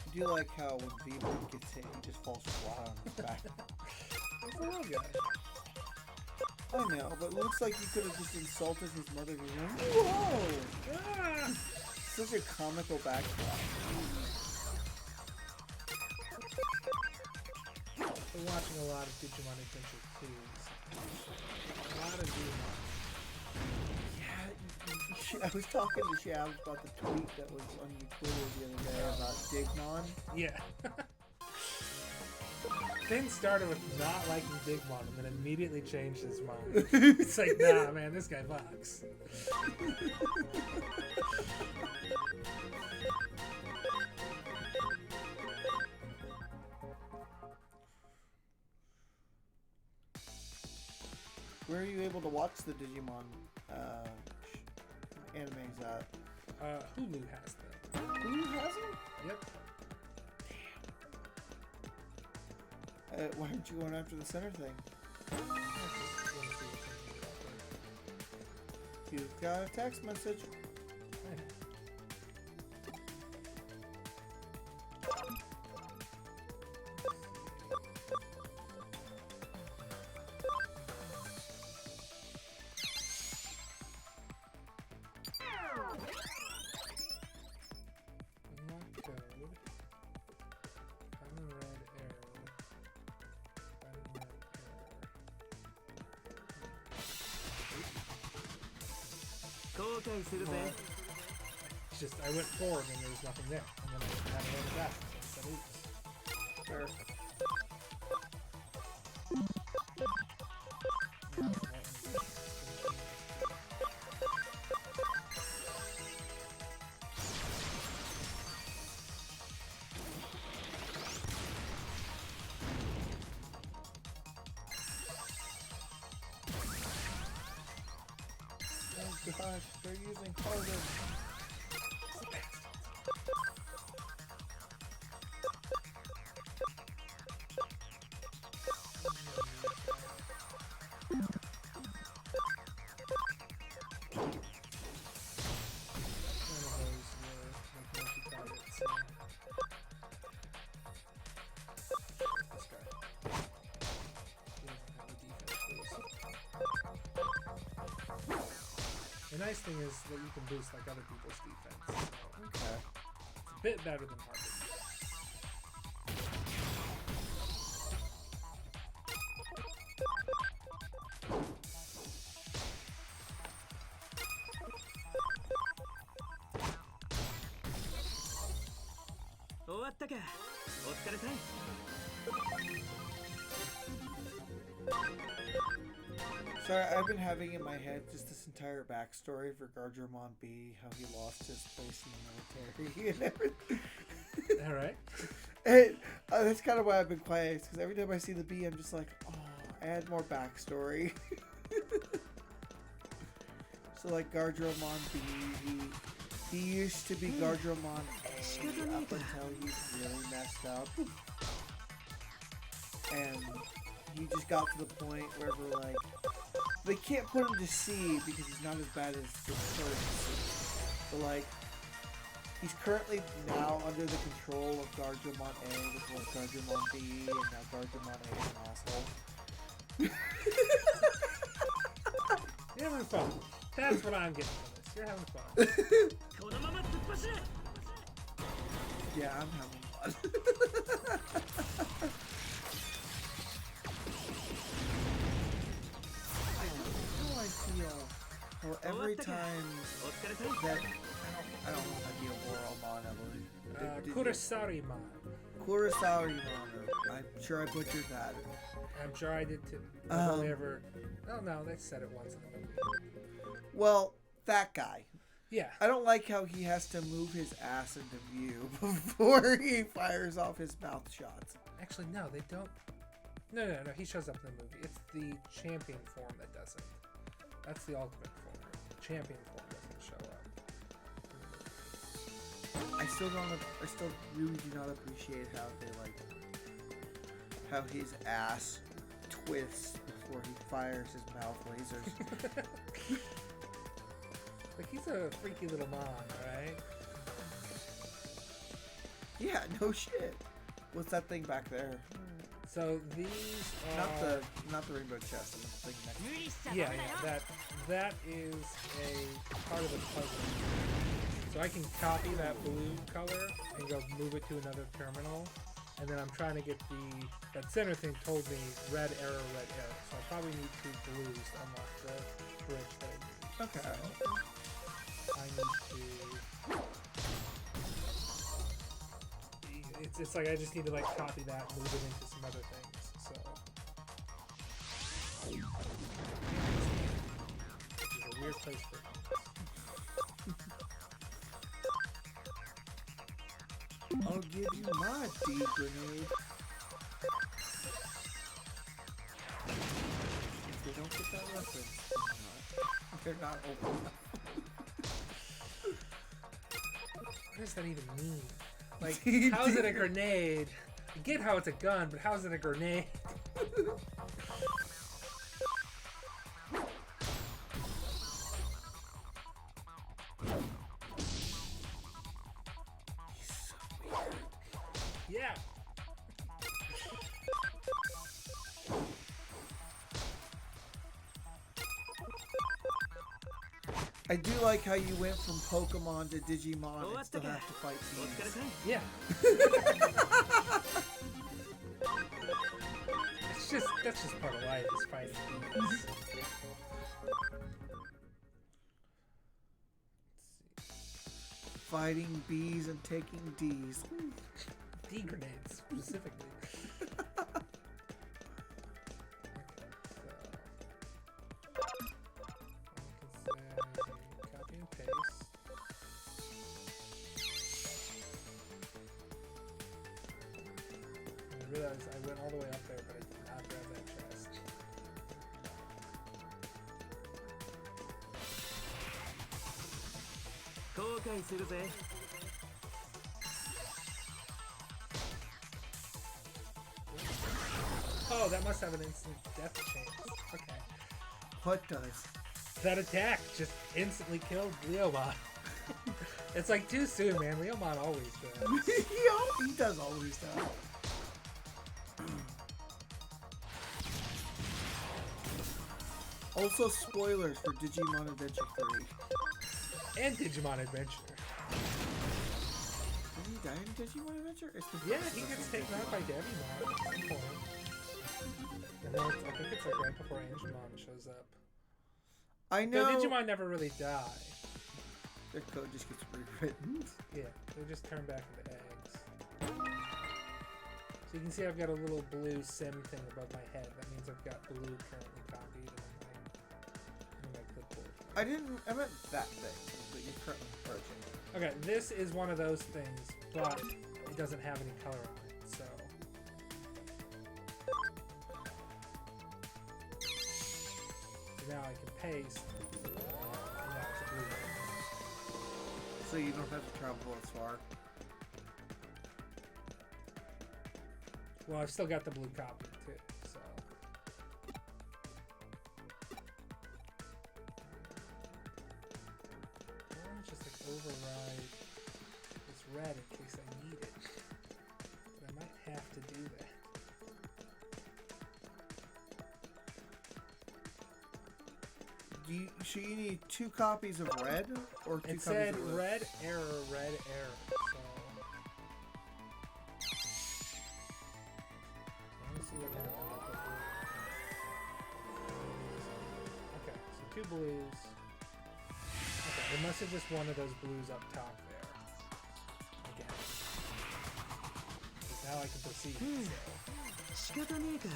I do like how when Beau gets hit, he just falls flat on his back. He's a little guy. I know, but it looks like you could have just insulted his mother. Whoa! Ah! Such a comical backdrop. We're watching a lot of Digimon Adventure 2s. A lot of Digimon. I was talking to Shab about the tweet that was on your Twitter the other day about Digimon. Yeah. Finn started with not liking Digimon and then immediately changed his mind. It's like, nah, man, this guy bucks. Where are you able to watch the Digimon animes at? Hulu has them. Who has them? Yep. Why aren't you going after the center thing? You've got a text message. It's just, I went forward and there was nothing there. And then I had to run it back. So, oops. Fair. Oh gosh, they're using carbon. The nice thing is that you can boost like other people's defense. Okay. It's a bit better than Harvard. Sorry, I've been having in my head just this entire backstory for Gardramon B, how he lost his place in the military and everything. Alright. And that's kind of why I've been quiet, because every time I see the B, I'm just like, oh, add more backstory. So like Gardramon B, he used to be Gardramon A up until he really messed up. And he just got to the point where we're like, they can't put him to C because he's not as bad as the current C. But like, he's currently now under the control of Gardramon A, which was Gardramon B, and now Gardramon A is an asshole. You're having fun. That's what I'm getting from this. You're having fun. Yeah, I'm having fun. So every time that I don't know how to deal Woromon evolution. Kurosaurimon. Kurosaurimon. I'm sure I butchered that. I'm sure I did too. I've only ever. Oh no, they said it once in the movie. Well, that guy. Yeah. I don't like how he has to move his ass into view before he fires off his mouth shots. Actually, no, they don't. No. He shows up in the movie. It's the champion form that doesn't. That's the ultimate form. The champion form doesn't show up. I still really do not appreciate how how his ass twists before he fires his mouth lasers. Like, he's a freaky little mon, right? Yeah, no shit. What's that thing back there? So these are... Not the rainbow chest. The thing next to it. Yeah, that is a part of the puzzle. So I can copy that blue color and go move it to another terminal. And then I'm trying to get that center thing told me red arrow. So I probably need 2 blues to unlock the bridge that I need. Okay. So I need to... It's like I just need to like copy that and move it into some other things. So... Which is a weird place for it. I'll give you my D grenade. If they don't get that reference, they're not open enough. What does that even mean? Like, how is it a grenade? I get how it's a gun, but how is it a grenade? Yeah. I do like how you went from Pokemon to Digimon and still have to fight bees. Yeah. That's just part of life, is fighting bees. Fighting bees and taking D's. D grenades, specifically. Copy and paste. I realized I went all the way up there, but I did not grab that chest. Oh, that must have an instant death chance. Okay. What does? That attack just instantly killed Leomon. It's like too soon, man. Leomon always does. He does always die. Also, spoilers for Digimon Adventure 3. And Digimon Adventure. Did he die in Digimon Adventure? Yeah, he gets taken out by Devimon at some point. And then I think it's like right before Angemon shows up. I know. No, Digimon never really die. Their code just gets rewritten. Yeah, they just turn back into eggs. So you can see I've got a little blue sim thing above my head. That means I've got blue currently copied in my clipboard. I meant that thing that you're currently approaching. Okay, this is one of those things, but it doesn't have any color on it, so... So now I can paste, and now it's a blue one. So you don't have to travel as far. Well, I've still got the blue copy, too, so... I want to just, like, override this red in case I need it. But I might have to do that. So you need 2 copies of red, or 2 It copies said of red error, so... Let me see what happened with the blue. Okay, so 2 blues. Unless it's just one of those blues up top there. Again. Now I can proceed. So. 仕方ねえか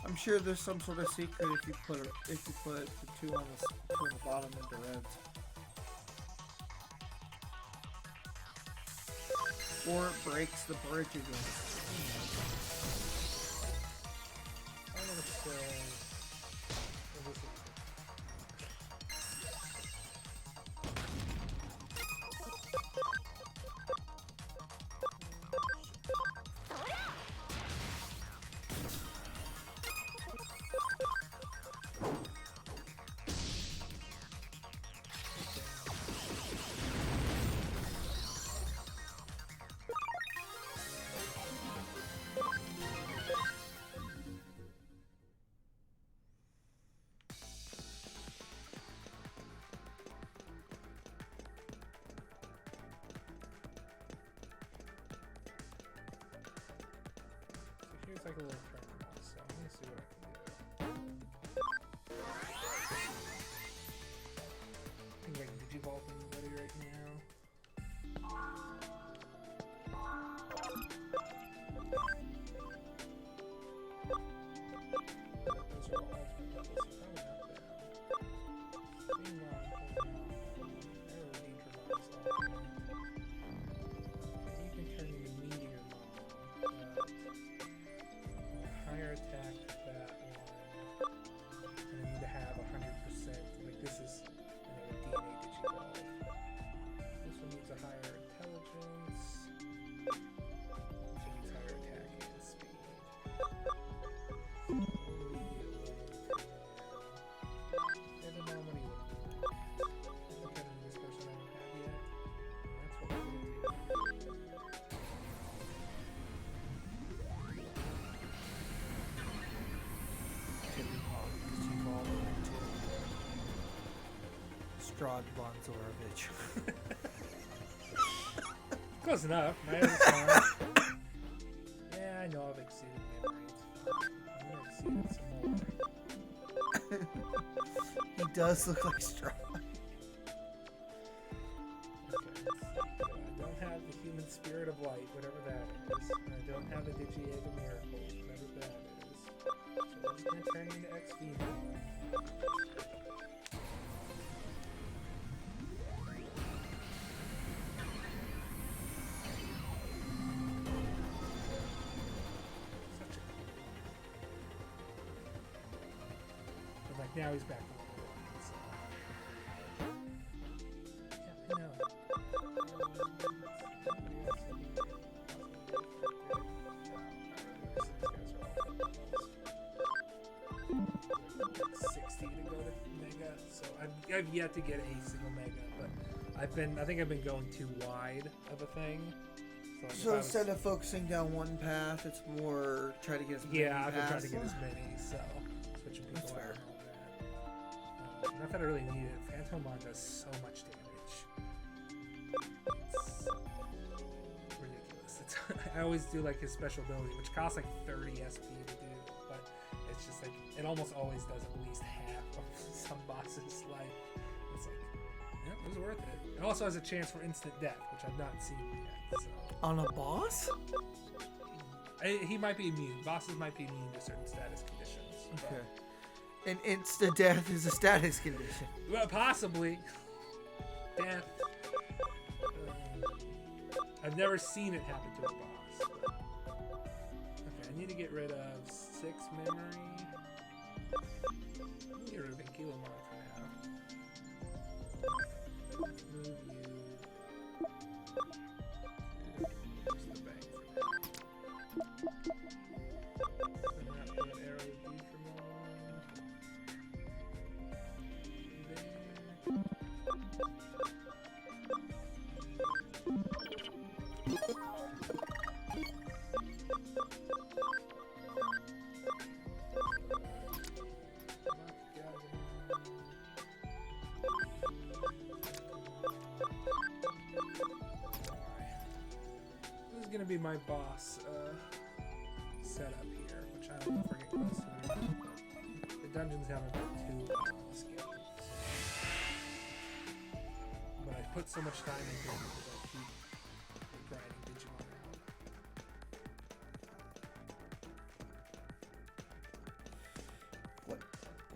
I'm sure there's some sort of secret if you put the two on the bottom into reds. Or it breaks the bridge again. I'm gonna say. What is it? Here's like a little terminal, so let me see what I can do. I think I can digivolve anybody right now. Those are all alternate levels, so probably not bad. Meanwhile, arrow danger box off. You can turn into meteor bomb, but higher attack with that one. And I need to have 100%. Like this is another DNA digivolve. This one needs a higher intelligence. This one needs higher attack and speed. And then what do you look for? Look at this person I don't have yet. And that's what we're going to do. Strahd von Zorovich. Close enough. My other song. Yeah, I know I've exceeded memory. It's fine. I'm gonna exceed it some more. He does look like Strahd. Okay, let's see. I don't have the human spirit of light, whatever that is. And I don't have the Digi-Egg of Miracles, whatever that is. So we're just gonna turn into XV now. Such a cool. But like now he's back to level 1, so. Yeah, I know. I've yet to get a single mega, but I think I've been going too wide of a thing. So, like, So instead of focusing down one path, it's more try to get as many I've been trying to paths. get as many, so switching people That's out fair. and all that. Not that I really need it. Phantomon does so much damage. It's ridiculous. I always do like his special ability, which costs like 30 SP to do, but it's just like it almost always does at least half of some boss's life. It's like, yeah, it was worth it. It also has a chance for instant death, which I've not seen yet. So On a boss? he might be immune. Bosses might be immune to certain status conditions. but- Okay. And insta death is a status condition. Well, possibly. Death. I've never seen it happen to a boss. But... Okay, I need to get rid of 6 memory. I'm gonna get rid of Ankylomon for now. Move you. Just the bank for now. And not put an arrow of Digimon. This is gonna be my boss setup here, which I don't know if we're getting close to it. The dungeons haven't been too long in this game. So. put so much time into it because I keep grinding Digimon out.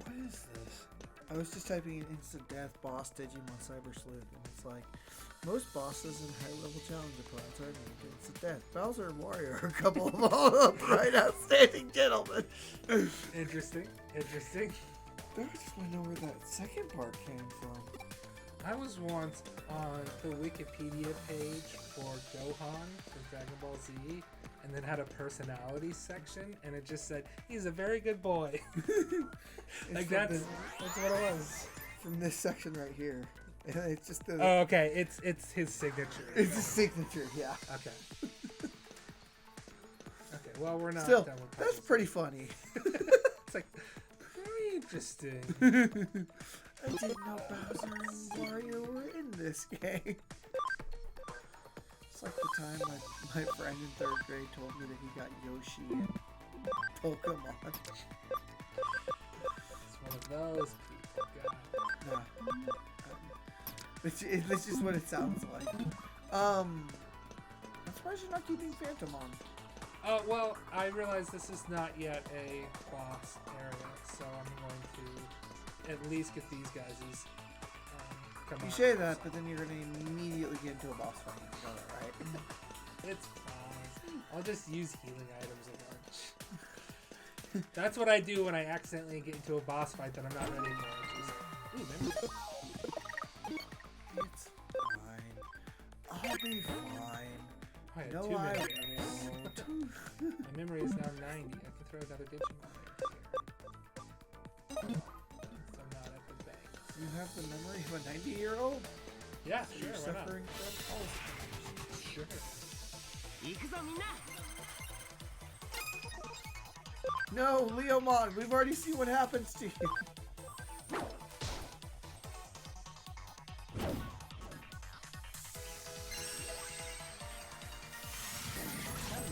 What is this? I was just typing in instant death boss Digimon Cyber Sleuth, and it's like most bosses in high-level challenge opponents are named instant death. Bowser and Wario are a couple of all upright, outstanding gentlemen. Interesting. Interesting. I just want to know where that second part came from. I was once on the Wikipedia page for Gohan from Dragon Ball Z, and then had a personality section, and it just said he's a very good boy. Like that's what it was. From this section right here. It's just the. Oh, okay. It's his signature. It's his signature, yeah. Okay. Okay. Well, we're not Still, done with that's puzzles. pretty funny. It's like very interesting. I didn't know Bowser and Wario were in this game. It's like the time my friend in 3rd grade told me that he got Yoshi in Pokemon. It's one of those people. God. Nah. It's just what it sounds like. I'm surprised you're not keeping Phantom on. Oh, well, I realize this is not yet a boss area, so I'm going to at least get these guys' come You on. say that, but then you're going to immediately get into a boss fight. You know that, right? It's fine. I'll just use healing items a bunch. That's what I do when I accidentally get into a boss fight that I'm not ready for. Just, ooh, remember? It's fine. I'll be fine. I had No, 2 I memories. won't. My memory is now 90. I can throw another Digimon in here. So I'm not at the bank. You have the memory of a 90-year-old? Yeah, So sure, you're why not? suffering from Alzheimer's. Sure. 行くぞみんな No, Leomon, we've already seen what happens to you.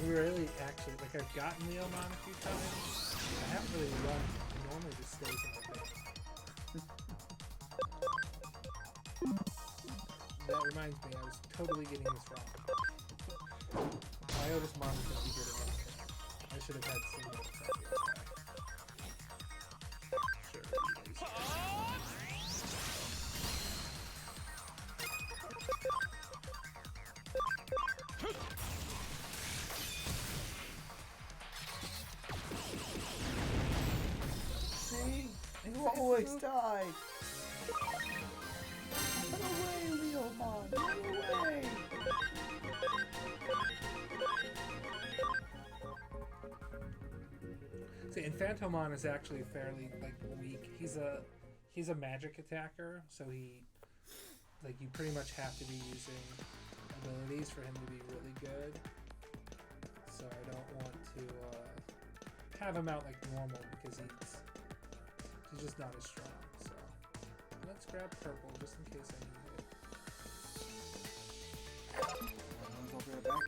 Really, actually, like I've gotten Leomon a few times. I haven't really run. It normally just stays in my base. That reminds me, I was totally getting this wrong. My Otis Mon is going to be good enough. I should have had some notes out here. Sure. See? You always die. Run away, Leomon. Run away. See, and Phantomon is actually fairly like weak. He's a magic attacker, so you pretty much have to be using abilities for him to be really good. So I don't want to have him out like normal because he's just not as strong. So let's grab purple just in case I need it. I'll be right back.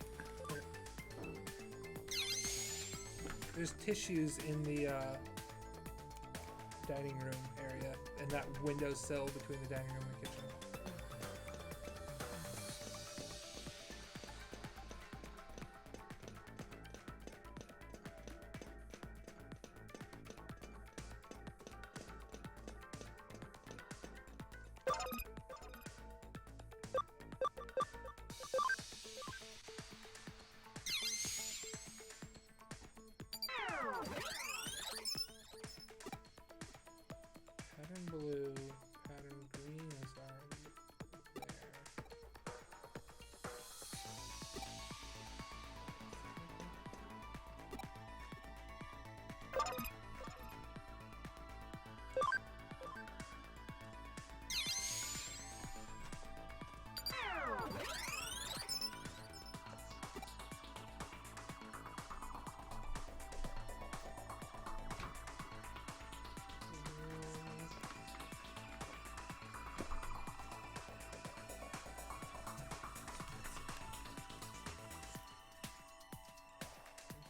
There's tissues in the dining room area and that windowsill between the dining room and the kitchen. Pattern blue, pattern green is already there.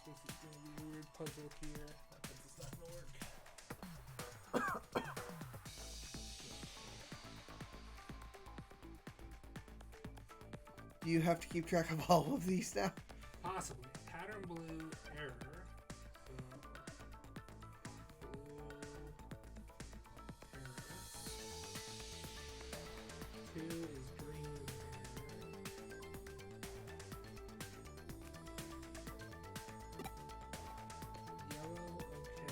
This is gonna be a weird puzzle here. This is not gonna work. Do you have to keep track of all of these now? Possibly. Pattern blue error. So, blue error. 2 is green error. Yellow, okay.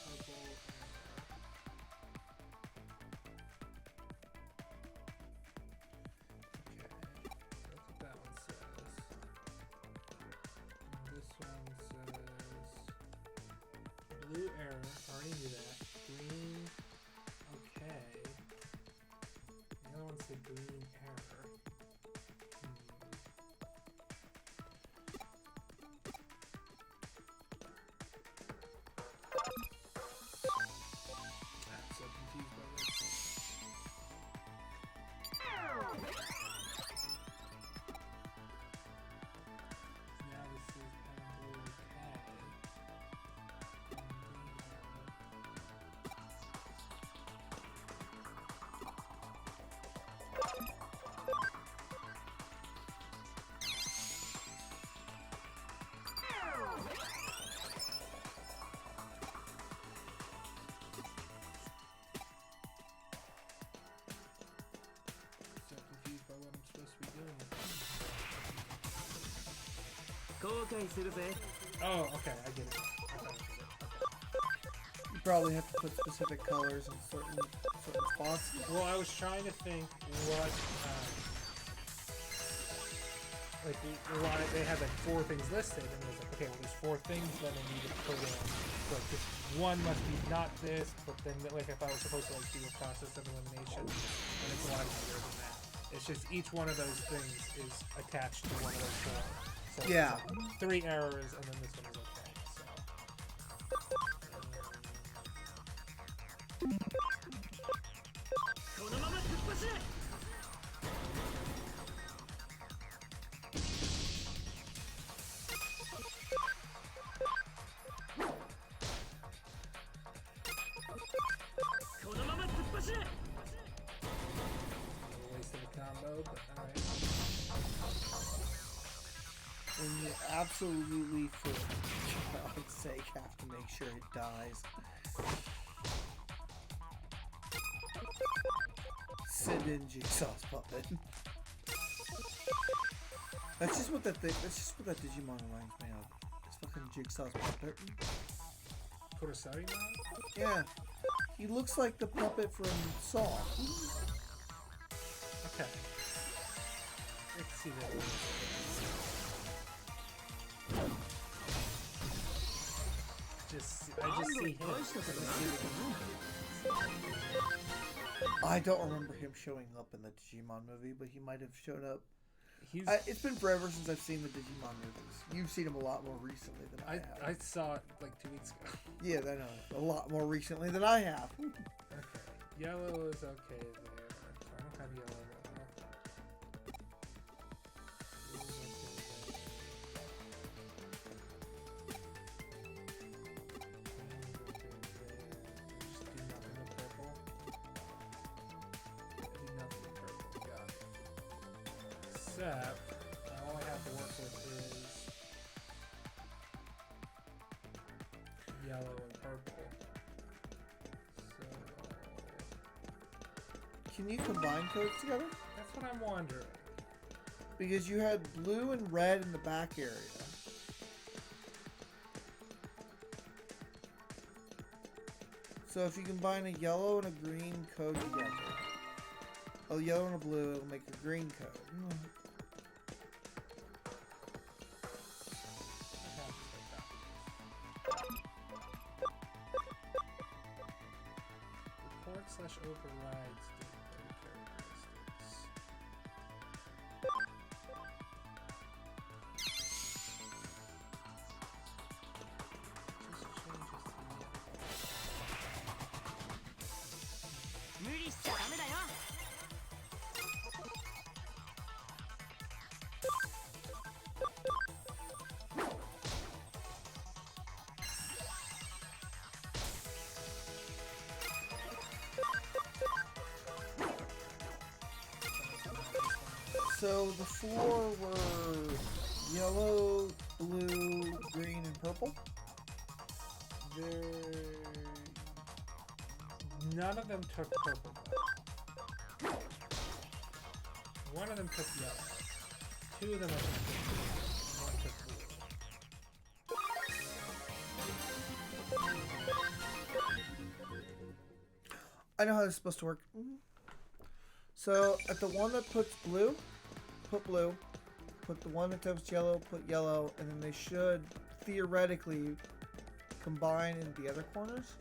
Purple error. Okay, that's what that one says. And this one says blue error. Already knew that. Green. Okay. The other one said green error. I'm so confused by this. Now this is blue okay. So confused by what I'm supposed to be doing. 後悔するぜ Oh, okay, I get it. I thought I get it. You probably have to put specific colors in certain spots. Well, I was trying to think what, like, why they had like 4 things listed, and it was like, okay, well, there's 4 things that I need to put in. So like, this one must be not this, but then like if I was supposed to like do a process of elimination, and it's a lot easier than that. It's just each one of those things is attached to one of those 4. So Yeah. it's 3 errors, and then this one is okay. So. このまま突っ走れ このまま突っ走れ A waste of a combo, but alright. And you absolutely, for God's sake, have to make sure it dies. Send in Jigsaw's puppet. That's just what that Digimon reminds me of. It's fucking Jigsaw's puppet. Kurosari now? Yeah. He looks like the puppet from Saw. Okay. Let's see that. I just see him. I don't remember him showing up in the Digimon movie, but he might have shown up. He's. It's been forever since I've seen the Digimon movies. You've seen him a lot more recently than I have. I saw it like 2 weeks ago. Yeah, I know. A lot more recently than I have. Okay. Yellow is okay there. I don't have yellow though. Blue is okay there. Green is okay there. Just do nothing with purple. Do nothing with purple. Got it. Except, all I have to work with is yellow and purple. So Can you combine codes together? that's what I'm wondering. Because you had blue and red in the back area. So if you combine a yellow and a green code together, a yellow and a blue, it'll make a green code. Record/overrides display characteristics. Just changes the 無理しちゃダメだよ Can So the 4 were yellow, blue, green, and purple? None of them took purple, though. One of them took yellow. 2 of them took green. And 1 took blue. I know how this is supposed to work. So at the one that puts blue, put blue. Put the one that puts yellow, put yellow. And then they should theoretically combine in the other corners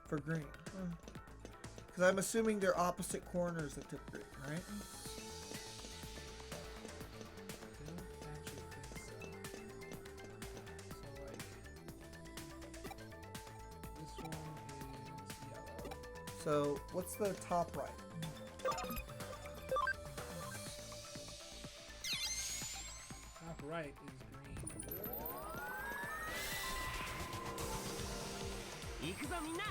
for green. Because I'm assuming they're opposite corners that took green, right? So what's the top right? Top right is green. 行くぞみんな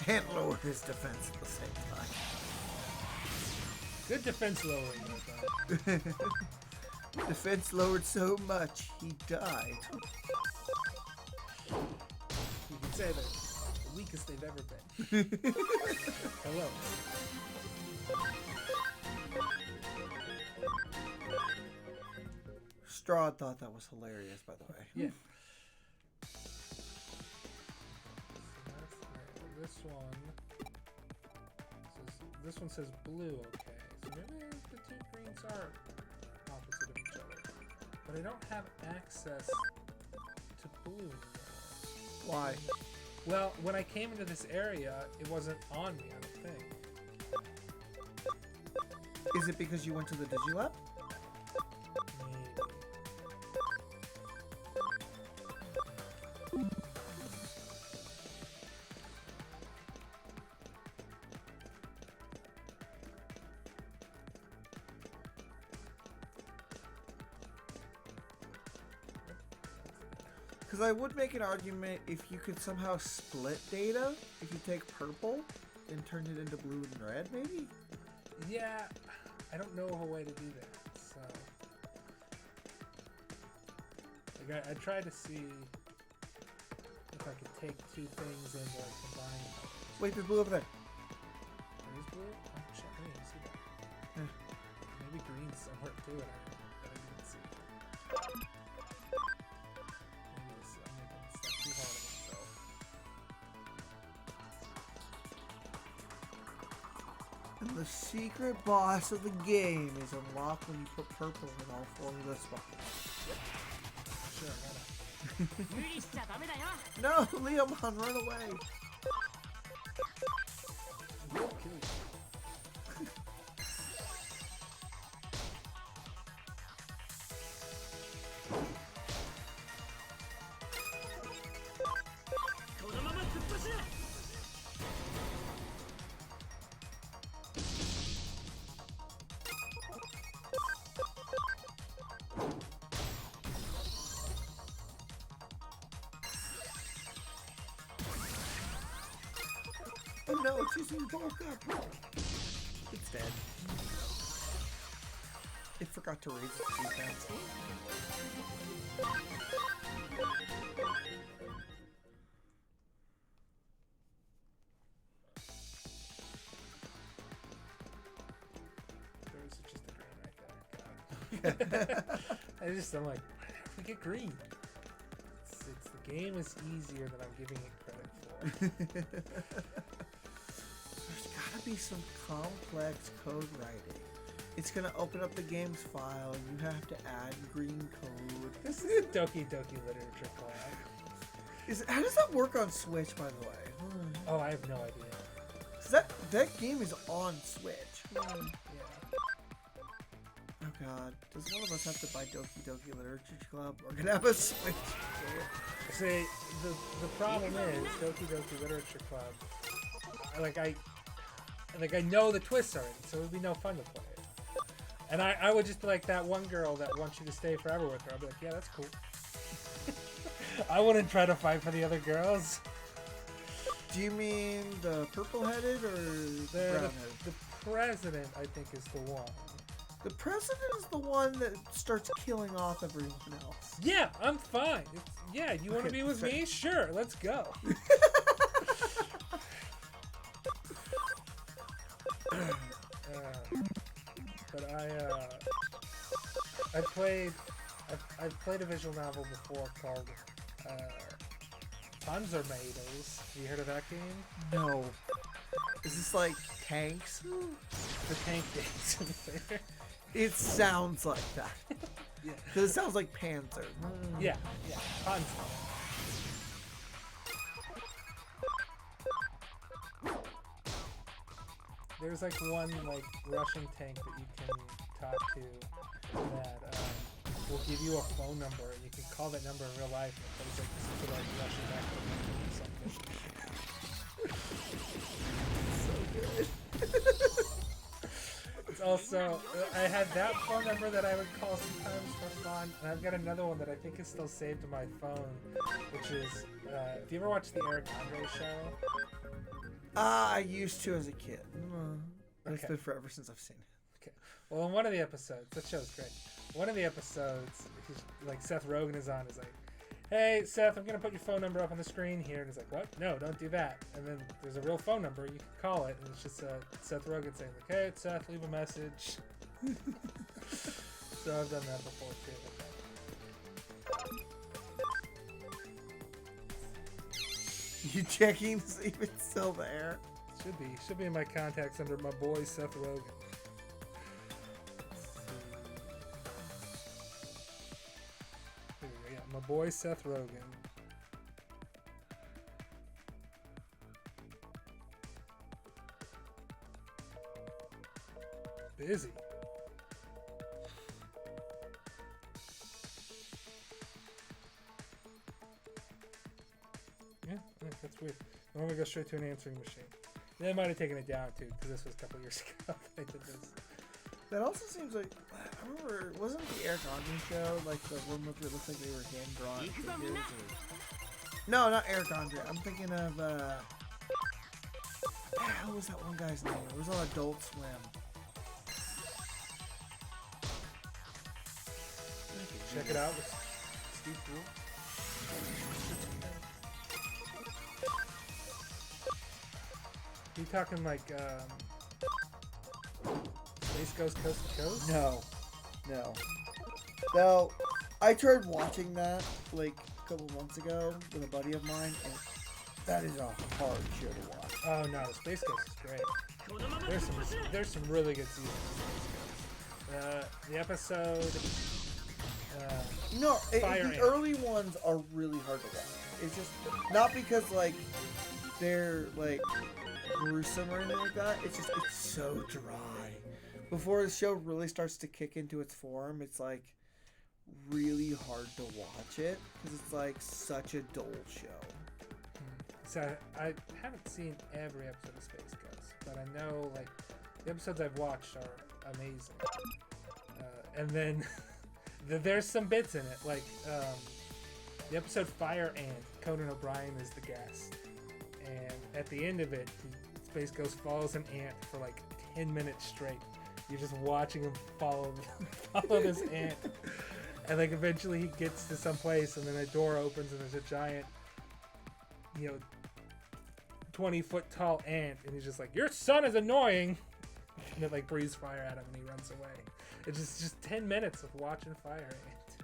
Can't lower his defense at the same time. Good defense lowering, I thought. Defense lowered so much, he died. You can say that the weakest they've ever been. Hello. Straw thought that was hilarious, by the way. Yeah. So this one says blue, okay. So maybe the 2 greens are opposite of each other. But I don't have access to blue anymore. Why? Well, when I came into this area, it wasn't on me, I don't think. Is it because you went to the Digilab? Maybe. Because I would make an argument if you could somehow split data, if you take purple and turn it into blue and red, maybe? Yeah, I don't know of a way to do that, so... Like, I tried to see if I could take 2 things and combine them. Wait, there's blue over there. There is blue? Oh shit, I didn't even see that. Maybe green's somewhere too, and I didn't see. Maybe this, I'm making stuff too hard on myself. And the secret boss of the game is unlocked when you put purple in all 4 of the spots. Sure, why not? 無理しちゃダメだよ No, Leomon, run away! We'll kill you. Oh no, it's using bulk up! It's dead. It forgot to raise its defense. There's just a green right there. God. I'm like, if we get green, it's the game is easier than I'm giving it credit for. There's gotta be some complex code writing. It's gonna open up the game's file, you have to add green code. This is a Doki Doki Literature collab. How does that work on Switch, by the way? Oh, I have no idea. 'Cause that game is on Switch. Yeah. Oh god, does one of us have to buy Doki Doki Literature Club? We're gonna have a Switch. See, the problem is Doki Doki Literature Club. I know the twists already, so it would be no fun to play it. And I would just be like that one girl that wants you to stay forever with her. I'd be like, yeah, that's cool. I wouldn't try to fight for the other girls. Do you mean the purple-headed or the brown-headed? The president, I think, is the one. The president is the one that starts killing off everyone else. Yeah, I'm fine. Yeah, you want to be with me? Sure, let's go. But I've played a visual novel before called Panzermädels. Have you heard of that game? No. Is this like tanks? The tank game. It sounds like that. Yeah. Because it sounds like Panzer. Yeah, Panzer. There's like one like Russian tank that you can talk to that will give you a phone number, and you can call that number in real life. And it's like to like Russian accent or something. So good. It's also I had that phone number that I would call sometimes for fun, and I've got another one that I think is still saved to my phone, which is if you ever watched the Eric Andre show. I used to as a kid. It's Okay. been forever since I've seen it. Okay. Well, in one of the episodes, that show's great. One of the episodes, like Seth Rogen is on, is like, "Hey, Seth, I'm gonna put your phone number up on the screen here." And he's like, "What? No, don't do that." And then there's a real phone number. You can call it, and it's just Seth Rogen saying, like, "Hey, it's Seth, leave a message." So I've done that before too. You checking to see if it's still there? Should be in my contacts under my boy Seth Rogen. Here we go. Yeah, my boy Seth Rogen. Busy. Yeah, that's weird. Normally go straight to an answering machine. They might have taken it down too, because this was a couple years ago that I did this. That also seems like, I remember, wasn't the Eric Andre show like the one where it looked like they were hand-drawn figures? Or... No, not Eric Andre. I'm thinking of, what was that one guy's name? It was on Adult Swim. Check it out with Steve Poole. You talking like Space Ghost Coast to Coast? No. Now, I tried watching that like a couple months ago with a buddy of mine, and that is a hard show to watch. Oh no, the Space Ghost is great. There's some really good seasons of Space Ghost. The episode. No, the early ones are really hard to watch. It's just not because like they're like gruesome or anything like that. It's just it's so dry. Before the show really starts to kick into its form, it's like really hard to watch it because it's like such a dull show. So I haven't seen every episode of Space Ghost, but I know like the episodes I've watched are amazing. And then there's some bits in it, like the episode Fire Ant. Conan O'Brien is the guest, and at the end of it, Space Ghost follows an ant for like 10 minutes straight. You're just watching him follow this ant, and like eventually he gets to some place, and then a door opens, and there's a giant, 20-foot tall ant, and he's just like, "Your son is annoying," and it like breathes fire at him, and he runs away. It's just 10 minutes of watching Fire Ant.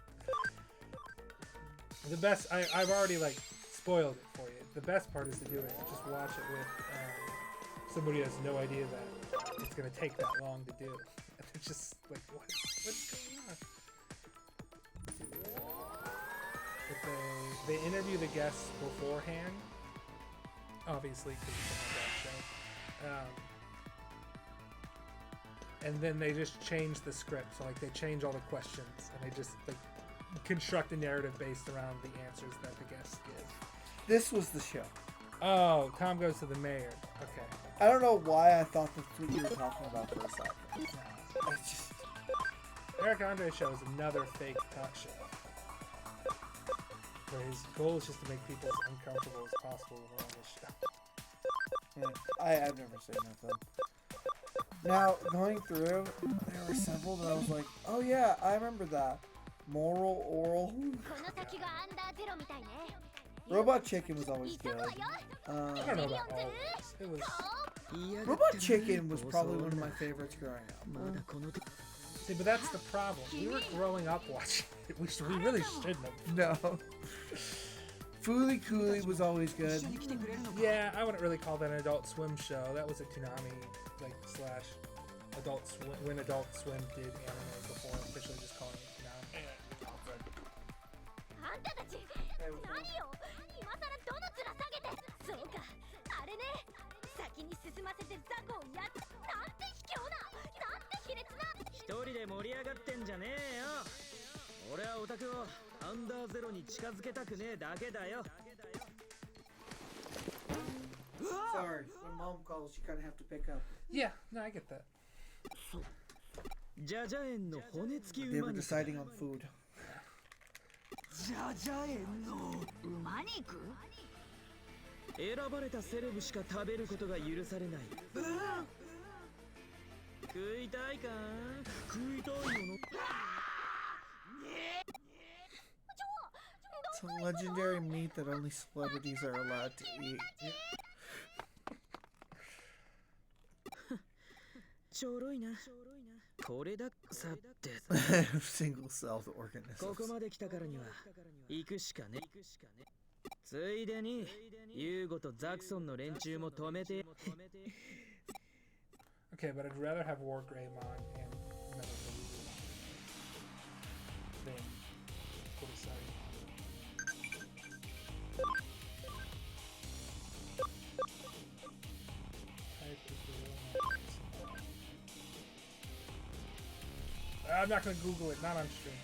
The best, I've already like spoiled it for you. The best part is to do it. Just watch it with somebody who has no idea that it's gonna take that long to do. And it's just like, what's going on? But they interview the guests beforehand, obviously, because it's a that show. And then they just change the script. So like they change all the questions, and they just like construct a narrative based around the answers that the guests give. This was the show. Oh, Tom Goes to the Mayor. Okay. I don't know why I thought that's what you were talking about for a second. It's just Eric Andre show is another fake talk show. Where his goal is just to make people as uncomfortable as possible when they're on this show. I've never seen that though. Now, going through, there were several that I was like, oh yeah, I remember that. Moral, oral. Robot Chicken was always good. I don't know about all of this. It was... Robot Chicken was probably one of my favorites growing up. See, but that's the problem. We were growing up watching it. We really shouldn't have. No. Fooly Cooly was always good. Yeah, I wouldn't really call that an Adult Swim show. That was a Toonami, like, slash Adult Swim, when Adult Swim did anime before officially just calling it Toonami. あんたたち何よ今さらどの面下げてそうかあれね先に進ませて雑魚をやっなんて卑怯ななんて卑劣な一人で盛り上がってんじゃねえよ。俺はオタクをアンダーゼロに近づけたくねえだけだよ。 Sorry, when mom calls, you kind of have to pick up. Yeah, no, I get that. ジャジャ園の骨付き They 馬 were 肉。 deciding on food. ジャジャ園の馬肉選ばれたセレブしか食べることが許されない。食いたいか？食いたいもの。 It's a legendary meat that only celebrities are allowed to eat. ちょろいな。これださて。Single-celled organisms. ここまで来たからには行くしかね。ついでにユーゴとザクソンの連中も止めて。 Okay, but I'd rather have War Greymon and Metal than Kurosai. I'm not gonna Google it, not on stream.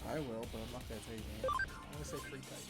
I will, but I'm not gonna tell you that. I'm gonna say free type.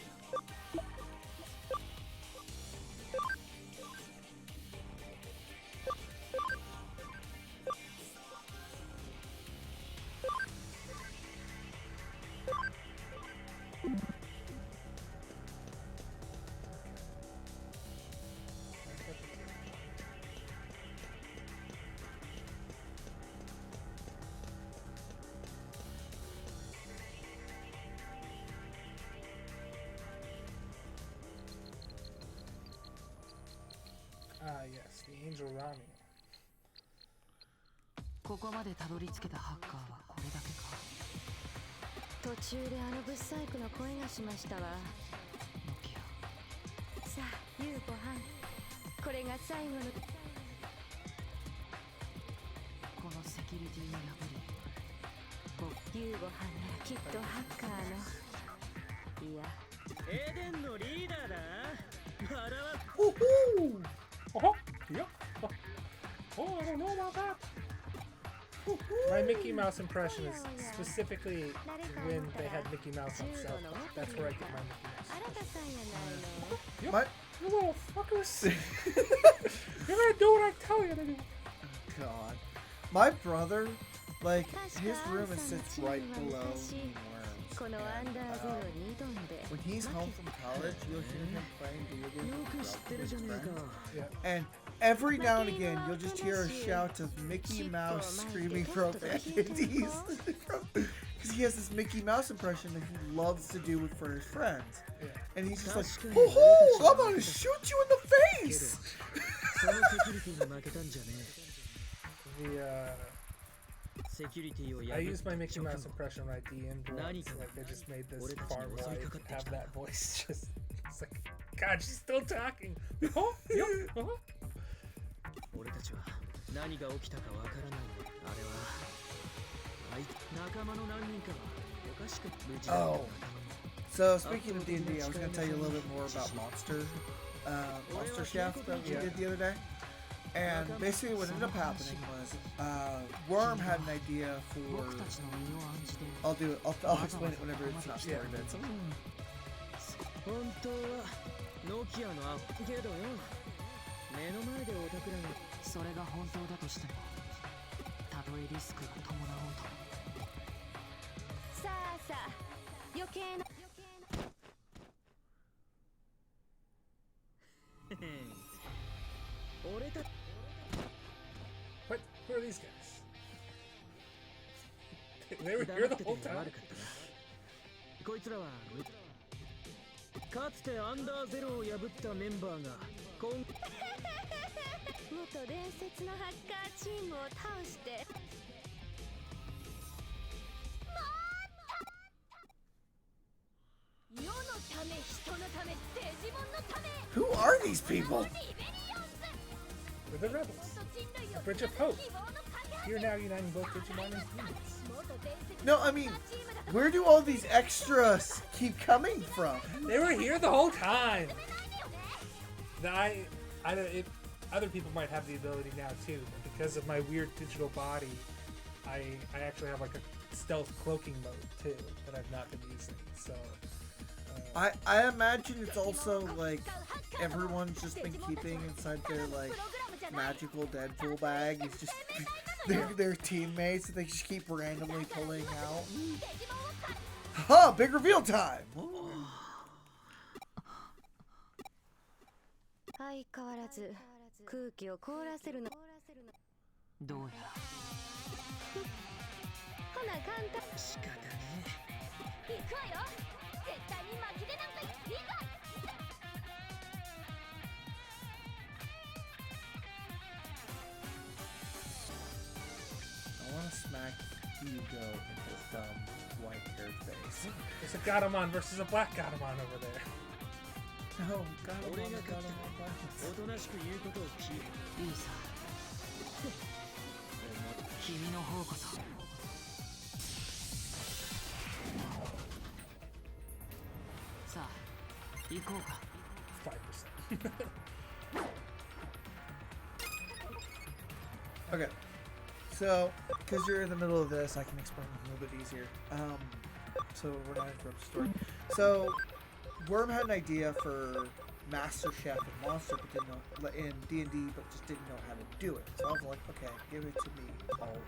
Ah, yes, the Angel Rami. ここまでたどり着けたハッカーはこれだけか。途中であのブサイクの声がしましたわ。ノキアさあ夕ご飯これが最後のこのセキュリティを破り夕ご飯ならきっとハッカーのいやエデンのリーダーだ。笑わ。 Woohoo! Oh, yeah. Oh, I don't know about that. My Mickey Mouse impression is specifically when they had Mickey Mouse on South Park. That's where I get my Mickey 新田さんやないの Mouse. My, You little fuckers. You're gonna do what I tell you to do. God. My brother, like, his room sits right below me. このアンダーゼロに挑んで When he's home from college, you'll hear him playing video games よく知ってるじゃねえか。 Yeah. and every now and again, you'll just hear a shout of Mickey Mouse screaming profanities. Because he has this Mickey Mouse impression that he loves to do for his friends. Yeah. And he's just like, oh, I'm gonna shoot you in the face! そのセキュリティに負けたんじゃねえ。 The, セキュリティを I 破 use my っ Mickey Mouse impression when I DM once. Like, I just made this farm wife have that voice. Just, it's like, God, she's still talking. Oh, yeah, 俺たちは何が起きたかわからない。あれは仲間の何人かはおかしく無事だった仲間も。 So, speaking of D&D, I was gonna tell you a little bit more about Monster Chef that we did the other day. And basically what ended up happening was, Worm had an idea for... 僕たちの身を案じて I'll do it. I'll explain it whenever it's not story bits. 本当はノキアのアップけどよ。目の前でオタクらがそれが本当だとしてもたとえリスクが伴おうとさあさあ余計な俺た What? Who are these guys? They were here the whole 悪か time. ったなこいつらはかつてアンダーゼロを破ったメンバーが今元伝説のハッカーチームを倒して世のため人のためデジモンのため Who are these people? They're the rebels. The Bridge of Hope. You're now uniting both Digimon and humans. No, I mean, where do all these extras keep coming from? They were here the whole time. Now, other people might have the ability now too, but because of my weird digital body, I actually have like a stealth cloaking mode too that I've not been using. So. I imagine it's also like everyone's just been keeping inside their like magical Deadpool bag. It's just their teammates that they just keep randomly pulling out. Ha! Big reveal time! 相変わらず空気を凍らせるのどうやらほな簡単仕方ね行くわよ絶対に負けでなんかいいか I want to smack Hugo in his dumb white-haired face. There's a Gatomon versus a black Gatomon over there. No, God, 俺が God, 勝った God. おとなしく言うことを聞いいいさ君の方こそ さあ行こうか 5%. Okay, so because you're in the middle of this, I can explain it a little bit easier. So we're not interrupting the story. So Worm had an idea for Master Chef and Monster, but didn't know in D&D, but just didn't know how to do it. So I was like, okay, give it to me already.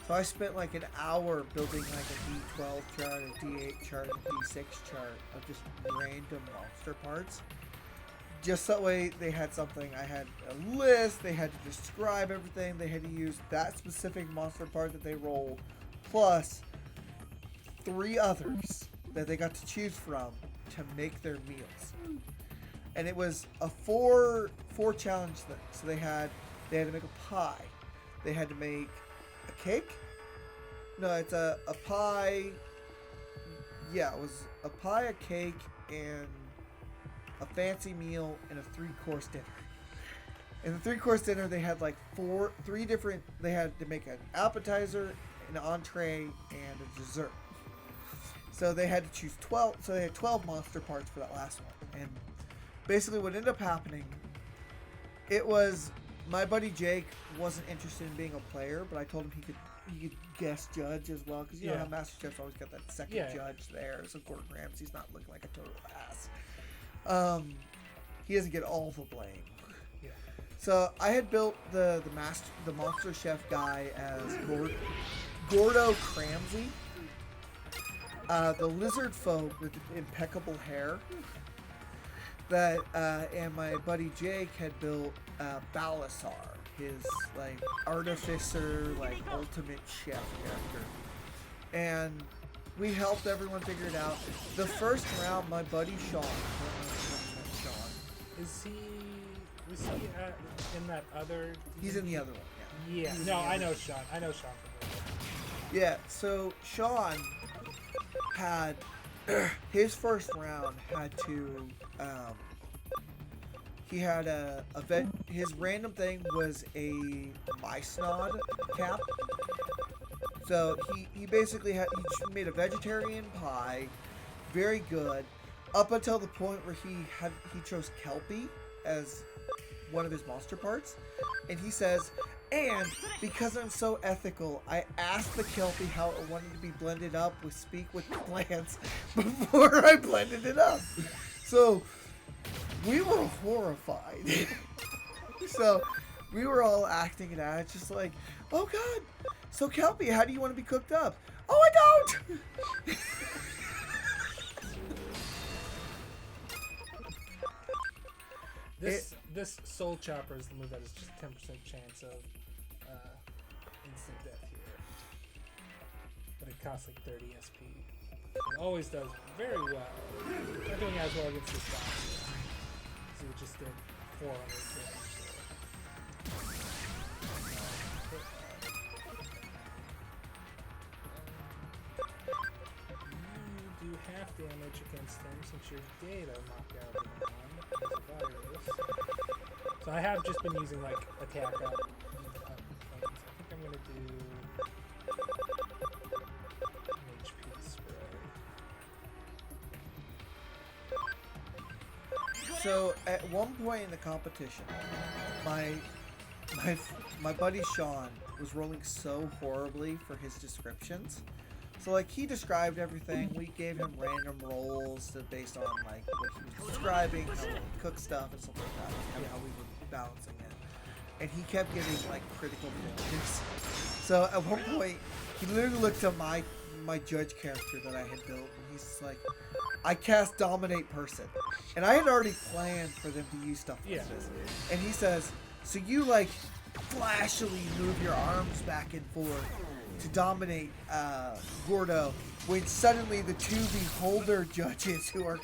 So I spent like an hour building like a D12 chart, a D8 chart, and a D6 chart of just random monster parts. Just that way they had something, I had a list, they had to describe everything, they had to use that specific monster part that they rolled, plus 3 others that they got to choose from to make their meals. And it was a four challenge thing. So they had to make a pie. They had to make a cake. No, it's a pie. Yeah, it was a pie, a cake, and a fancy meal and a 3-course dinner. In the 3-course dinner, they had like 3 different. They had to make an appetizer, an entree, and a dessert. So they had to choose 12. So they had 12 monster parts for that last one. And basically, what ended up happening, it was my buddy Jake wasn't interested in being a player, but I told him he could guest judge as well, because you know how Master Chef's always got that second judge there. So Gordon Ramsay's not looking like a total ass. He doesn't get all the blame. Yeah. So I had built the Monster Chef guy as Gordo Cramsey. The lizard folk with impeccable hair. That and my buddy Jake had built Balasar, his like artificer, like ultimate chef character, and we helped everyone figure it out. The first round, my buddy Sean. Was he in that other? He's in the other one. Yeah. No, I know Sean. I know Sean from there. Yeah. So Sean had his first round had to. He had his random thing was a Mysnod cap. So he basically he made a vegetarian pie, very good, up until the point where he chose Kelpie as one of his monster parts, and he says, and because I'm so ethical, I asked the Kelpie how it wanted to be blended up with Speak with Plants before I blended it up. So we were horrified. So we were all acting it out. It's just like, oh god, so Kelpie, how do you want to be cooked up? Oh, I don't! This Soul Chopper is the move that has just 10% chance of instant death here. But it costs like 30 SP. It always does very well. Not doing as well against this guy. So it just did 400 damage. You do half damage against him since your data knockout him on as a virus. So I have just been using like attack up. I think I'm gonna do an HP spray. So at one point in the competition, my buddy Sean was rolling so horribly for his descriptions. So like he described everything. We gave him random rolls based on like what he was describing, how he cooked stuff and stuff like that, and how we were balancing it. And he kept getting like critical failures. So at one point, he literally looked at my judge character that I had built, and he's just like, I cast Dominate Person. And I had already planned for them to use stuff like this. And he says, so you like flashily move your arms back and forth to dominate Gordo, when suddenly the two beholder judges who are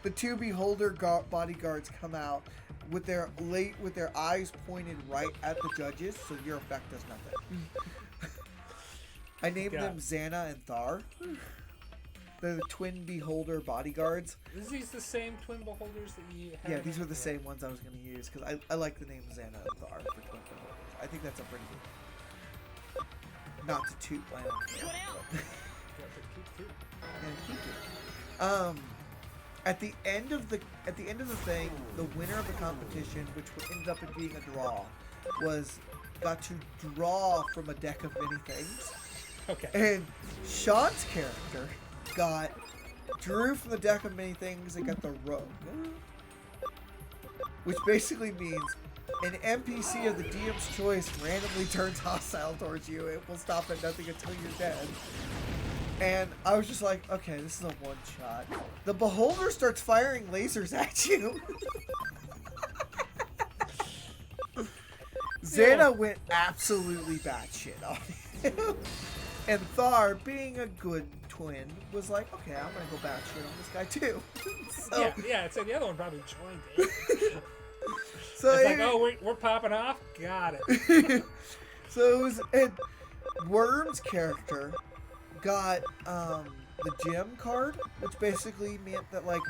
the two beholder bodyguards come out with their eyes pointed right at the judges, so your effect does nothing. I named them Xana and Thar. They're the twin beholder bodyguards. Is these the same twin beholders that you have? Yeah, these were the same ones I was going to use because I like the name Xana and Thar for twin beholders. I think that's a pretty good. Not to toot my own. At the end of the thing, the winner of the competition, which ended up being a draw, got to draw from a deck of many things. Okay. And Sean's character drew from the deck of many things and got the rogue, which basically means an NPC of the DM's choice randomly turns hostile towards you. It will stop at nothing until you're dead. And I was just like, okay, this is a one-shot. The beholder starts firing lasers at you. Xana went absolutely batshit on him. And Thar, being a good twin, was like, okay, I'm gonna go batshit on this guy too. So, yeah, so the other one probably joined it. So it's like, oh, we're popping off? Got it. So it was, and Worm's character got the gem card, which basically meant that like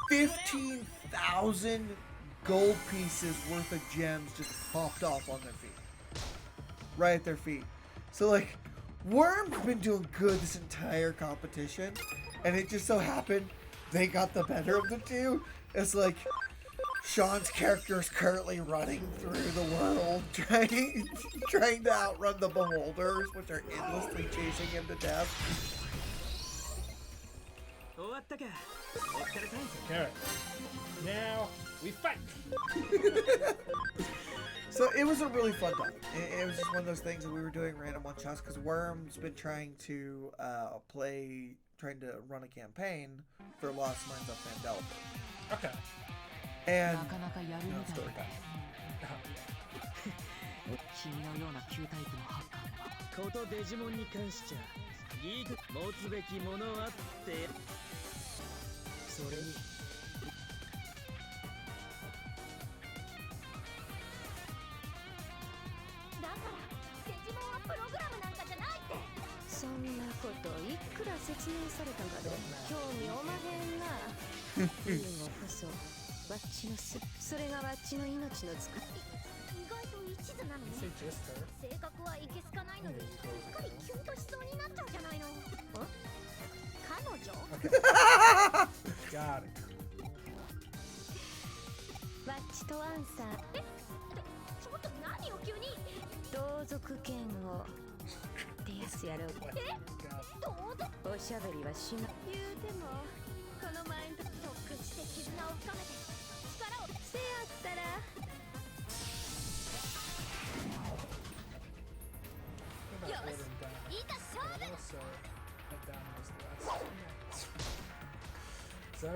15,000 gold pieces worth of gems just popped off on their feet. Right at their feet. So like, Worm's been doing good this entire competition, and it just so happened they got the better of the two. It's like, Sean's character is currently running through the world, trying to outrun the beholders, which are endlessly chasing him to death. Alright. Now we fight. So it was a really fun time. It was just one of those things that we were doing random one shots because Worm's been trying to run a campaign for Lost Minds of Mandela. Okay. And story time. 君のような旧タイプのハッカーはことデジモンに関しちゃギーク持つべきものはってそれにだからデジモンはプログラムなんかじゃないってそんなこといくら説明されたかで興味おまへんなでもこそわっちのそれがわっちの命のつく意外と一途なのね性格はいけすかないのにうっかりキュンとしそうになっちゃうじゃないの彼女Got it. わっちとアンサーちょっと何よ急に同族嫌悪ってやつやろう同族おしゃべりはしない言うてもこの前特訓して絆を深めて力をせやったら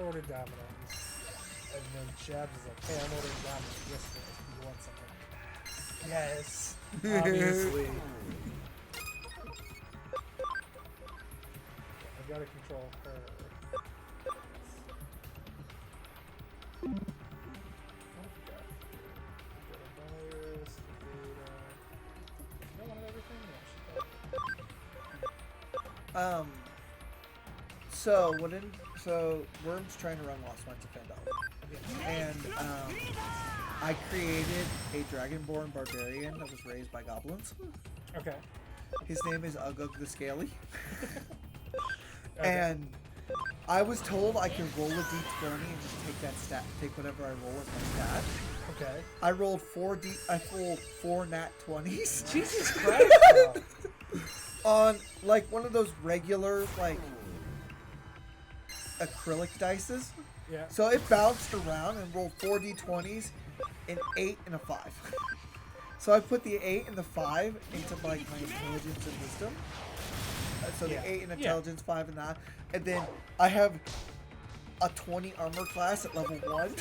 order Domino's. And then Jabs is like, hey, I'm ordering Domino's. Yes, sir. You want something? Yes. Obviously. I've got to control her. Oh, God. Go to buyers, data. Is that one of everything? Yeah, she's So Worm's trying to run Lost Mines of Fandom. And I created a Dragonborn Barbarian that was raised by goblins. Okay. His name is Ugug the Scaly. Okay. And I was told I could roll a d20 and just take that stat, take whatever I roll as my stat. Okay. I rolled four nat 20s. Jesus Christ. On like one of those regular like acrylic dices. Yeah. So it bounced around and rolled 4 d20s, an 8 and a 5. So I put the 8 and the 5 into like my intelligence and wisdom. So Yeah. the 8 and Yeah. intelligence, 5 and that. And then I have a 20 armor class at level 1.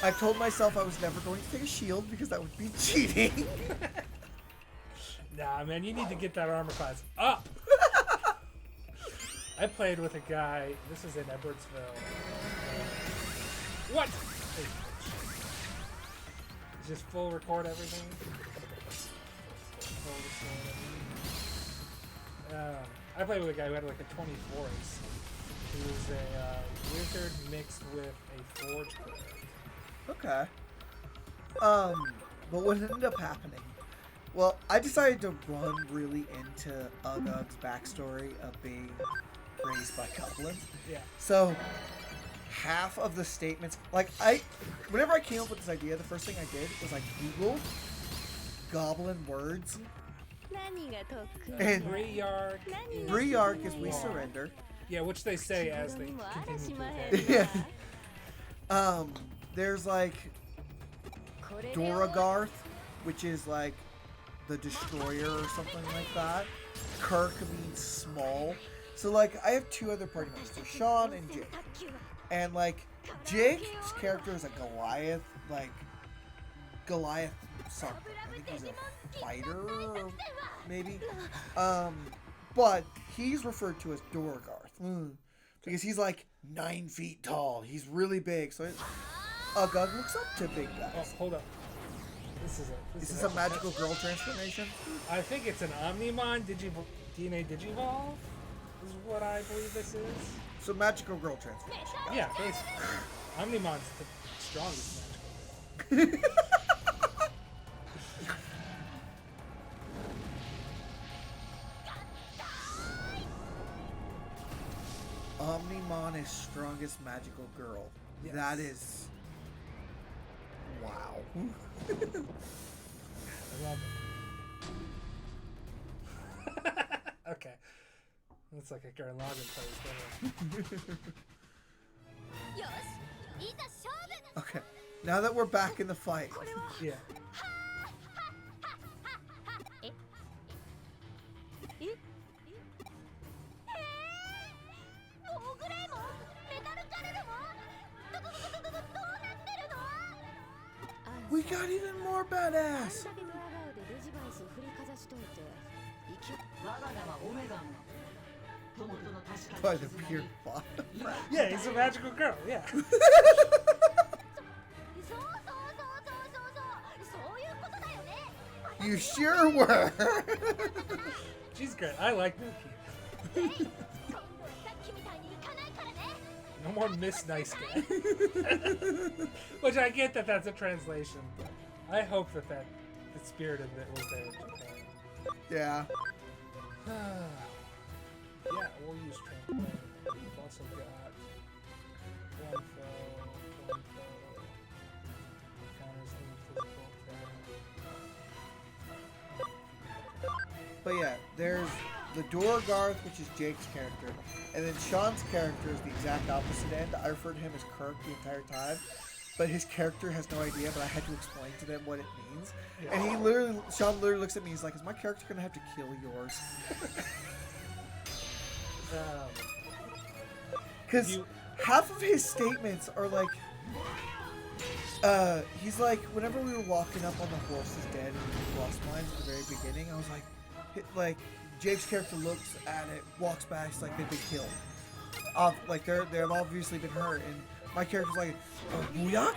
I told myself I was never going to take a shield because that would be cheating. Nah, man, you need to get that armor class up. I played with a guy. This is in Edwardsville. What? Hey, bitch. Just full record everything. I played with a guy who had like a 24 ace. He was a wizard mixed with a forge cleric. Okay. But what ended up happening? Well, I decided to run really into Ugug's backstory of being raised by goblins. Yeah. So, half of the statements, like whenever I came up with this idea, the first thing I did was I Googled goblin words. And Briark is we surrender. Yeah, which they say as they continue to advance. Yeah. There's like Doragarth, which is like the destroyer or something like that. Kirk means small. So like I have two other party members, so Sean and Jake. And like Jake's character is a Goliath, like Goliath something. I think he's a fighter, maybe. But he's referred to as Doragarth. Because he's like 9 feet tall. He's really big. So Ugug looks up to big Oh, guys. hold up. This is Is this a magical girl transformation? I think it's an Omnimon DNA Digivolve, is what I believe this is. So magical girl transformation. Got it. Yeah, basically. Omnimon's the strongest magical girl. Omnimon is strongest magical girl. Yes. That is... Wow. I love it. Okay. Looks like a Garlogan plays better. Okay. Now that we're back in the fight. Yeah. We got even more badass. By the pure bottom. Yeah, he's a magical girl, yeah. You sure were. She's great. I like Milky. No more Miss Nice Guy. Which I get that that's a translation, but I hope that the spirit of it was there in Japan. Yeah. Yeah, we'll use Trampoline. We've also got one foe. Counters any physical attack. But yeah, there's the Doragarth, which is Jake's character, and then Sean's character is the exact opposite end. I referred to him as Kirk the entire time, but his character has no idea, but I had to explain to them what it means. Yeah. And Sean literally looks at me, he's like, is my character gonna have to kill yours? Because half of his statements are like, he's like, whenever we were walking up on the horse's dead and we lost mines at the very beginning, I was like, Jake's character looks at it, walks back, it's like they've been killed. Like they've obviously been hurt, and my character's like, oh, booyag,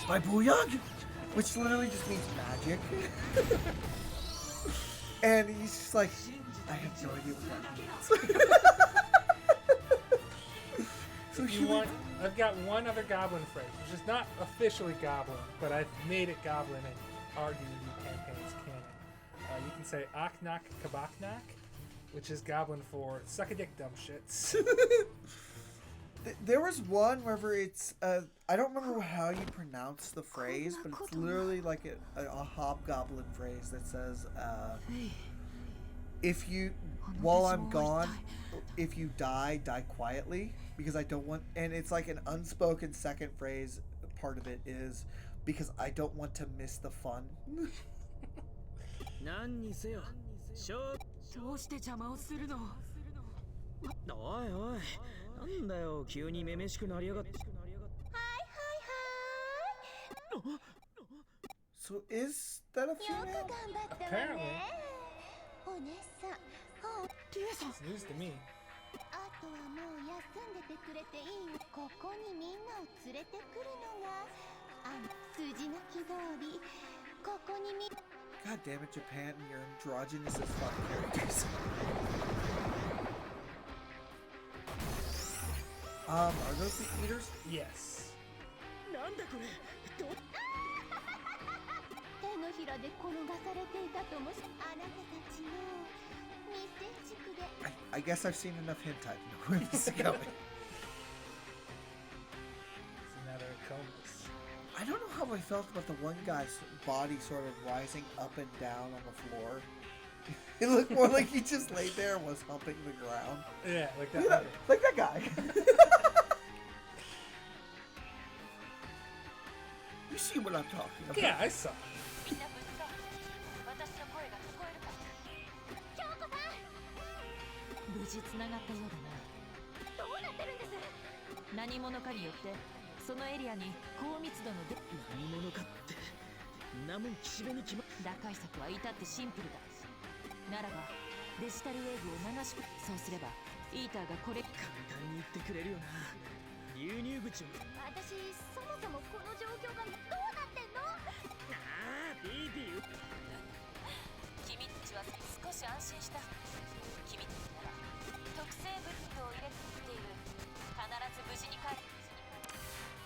my booyag, which literally just means magic. And he's just like, I have no idea what that means. So I've got one other goblin phrase, which is not officially goblin, but I've made it goblin and argued in the campaign's canon. You can say Aknak Kabaknak, which is goblin for suck a dick, dumb shits. There was one wherever it's, I don't remember how you pronounce the phrase, but it's literally like a hobgoblin phrase that says, if you, while I'm gone, if you die quietly, because I don't want, and it's like an unspoken second phrase, part of it is, because I don't want to miss the fun. 何にせよ、どうして邪魔をするの？おいおい、なんだよ、急にめめしくなりやがって。So is that a female? Apparently. It's news to me. あとはもう休んでてくれていい。ここにみんなを連れてくるのが筋書き通りここにみ God damn it, Japan and your androgynous as fuck characters. Are those the eaters? Yes. なんだこれ。手のひらで転がされていたともしあなたたちの未成熟で I guess I've seen enough hentai to know where this is going. It's another comus. I don't know how I felt about the one guy's body sort of rising up and down on the floor. It looked more like he just laid there and was humping the ground. Yeah, like that. Yeah, like that guy. You see what I'm talking about? Yeah, I saw. みんな無事か私の声が聞こえるか京子さん無事つながったようだな。どうなってるんです何者かによってそのエリアに高密度の何者かって、なもん岸辺に決まっ。打開策は至ってシンプルだ。ならばデジタルウェーブを流し込む。そうすればイーターがこれ簡単に言ってくれるよな。流入口を。私そもそもこの状況がどうなってんのああ、ピーピー。君たちは少し安心した。君たちなら特製ブレンドを入れている。必ず無事に帰る。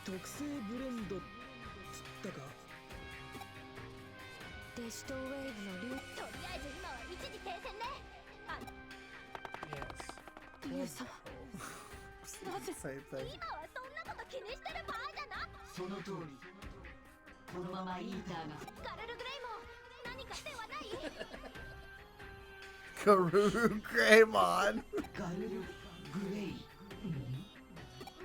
特製ブレンドつったか。デジタルウェーブの流とりあえず今は一時停戦ね Yes. リュウ様なぜ Same thing. 今はそんなこと気にしてる場合じゃなその通り。このままイーターがガルルグレイモン何か手はない Karuru Greymon. ガルル・グレイ。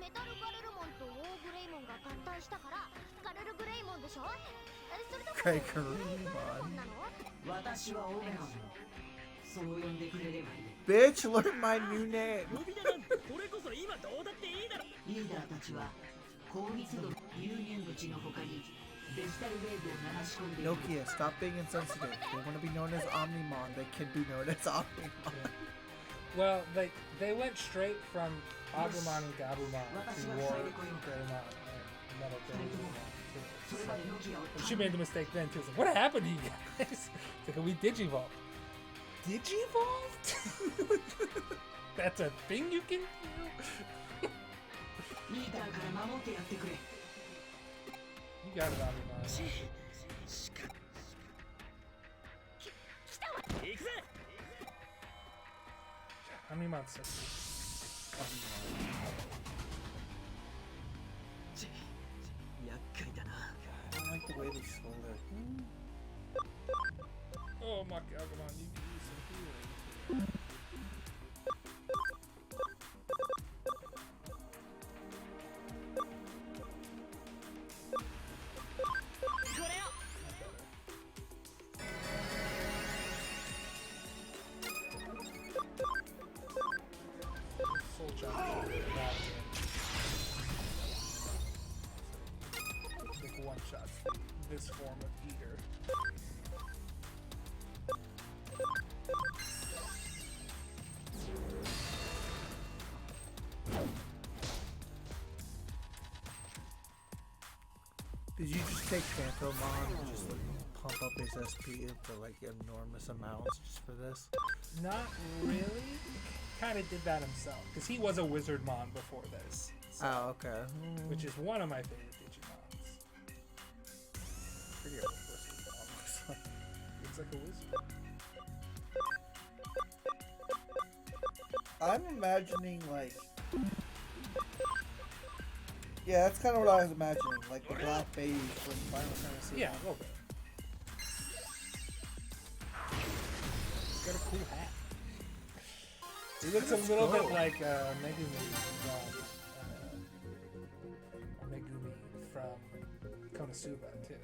メタルガルルモンとオーグレイモンが合体したからガルルグレイモンでしょそれとも Grey Karurumon. なの私はオメガ。そう呼んでくれればいい。 Bitch, learn my new name. 呼び出なんてこれこそ今どうだっていいだろ。リーダーたちは高密度の流入口の他にデジタルウェーブを流し込んでいる。 Nokia, stop being insensitive. They want to be known as Omnimon. They can be known as Omnimon. Well, they went straight from Agumon and Gabumon to War Greymon and Metal Greymon. She made the mistake then too. It's like, what happened to you guys? It's like, we digivolved. Digivolved? That's a thing you can do? リーダーから守ってやってくれ。 You got it, Agumon. しか来たわ行くぜ。 Agumon's so cool. 厄介だな。 I don't like the way they slow their... Oh my god, Agumon, you can use some healing. Full chop. one-shots this form of eater. Did you just take Phantomon and just like pump up his SP to like enormous amounts just for this? Not really. Kind of did that himself because he was a Wizardmon before this. So, Oh, okay. which is one of my favorite Digimons. Pretty old Wizardmon. Looks like a wizard. I'm imagining like. Yeah, that's kind of what I was imagining, like the black beige from Final Fantasy. Yeah, a little bit. He's got a cool hat. He looks a little bit like Megumi from Konosuba too.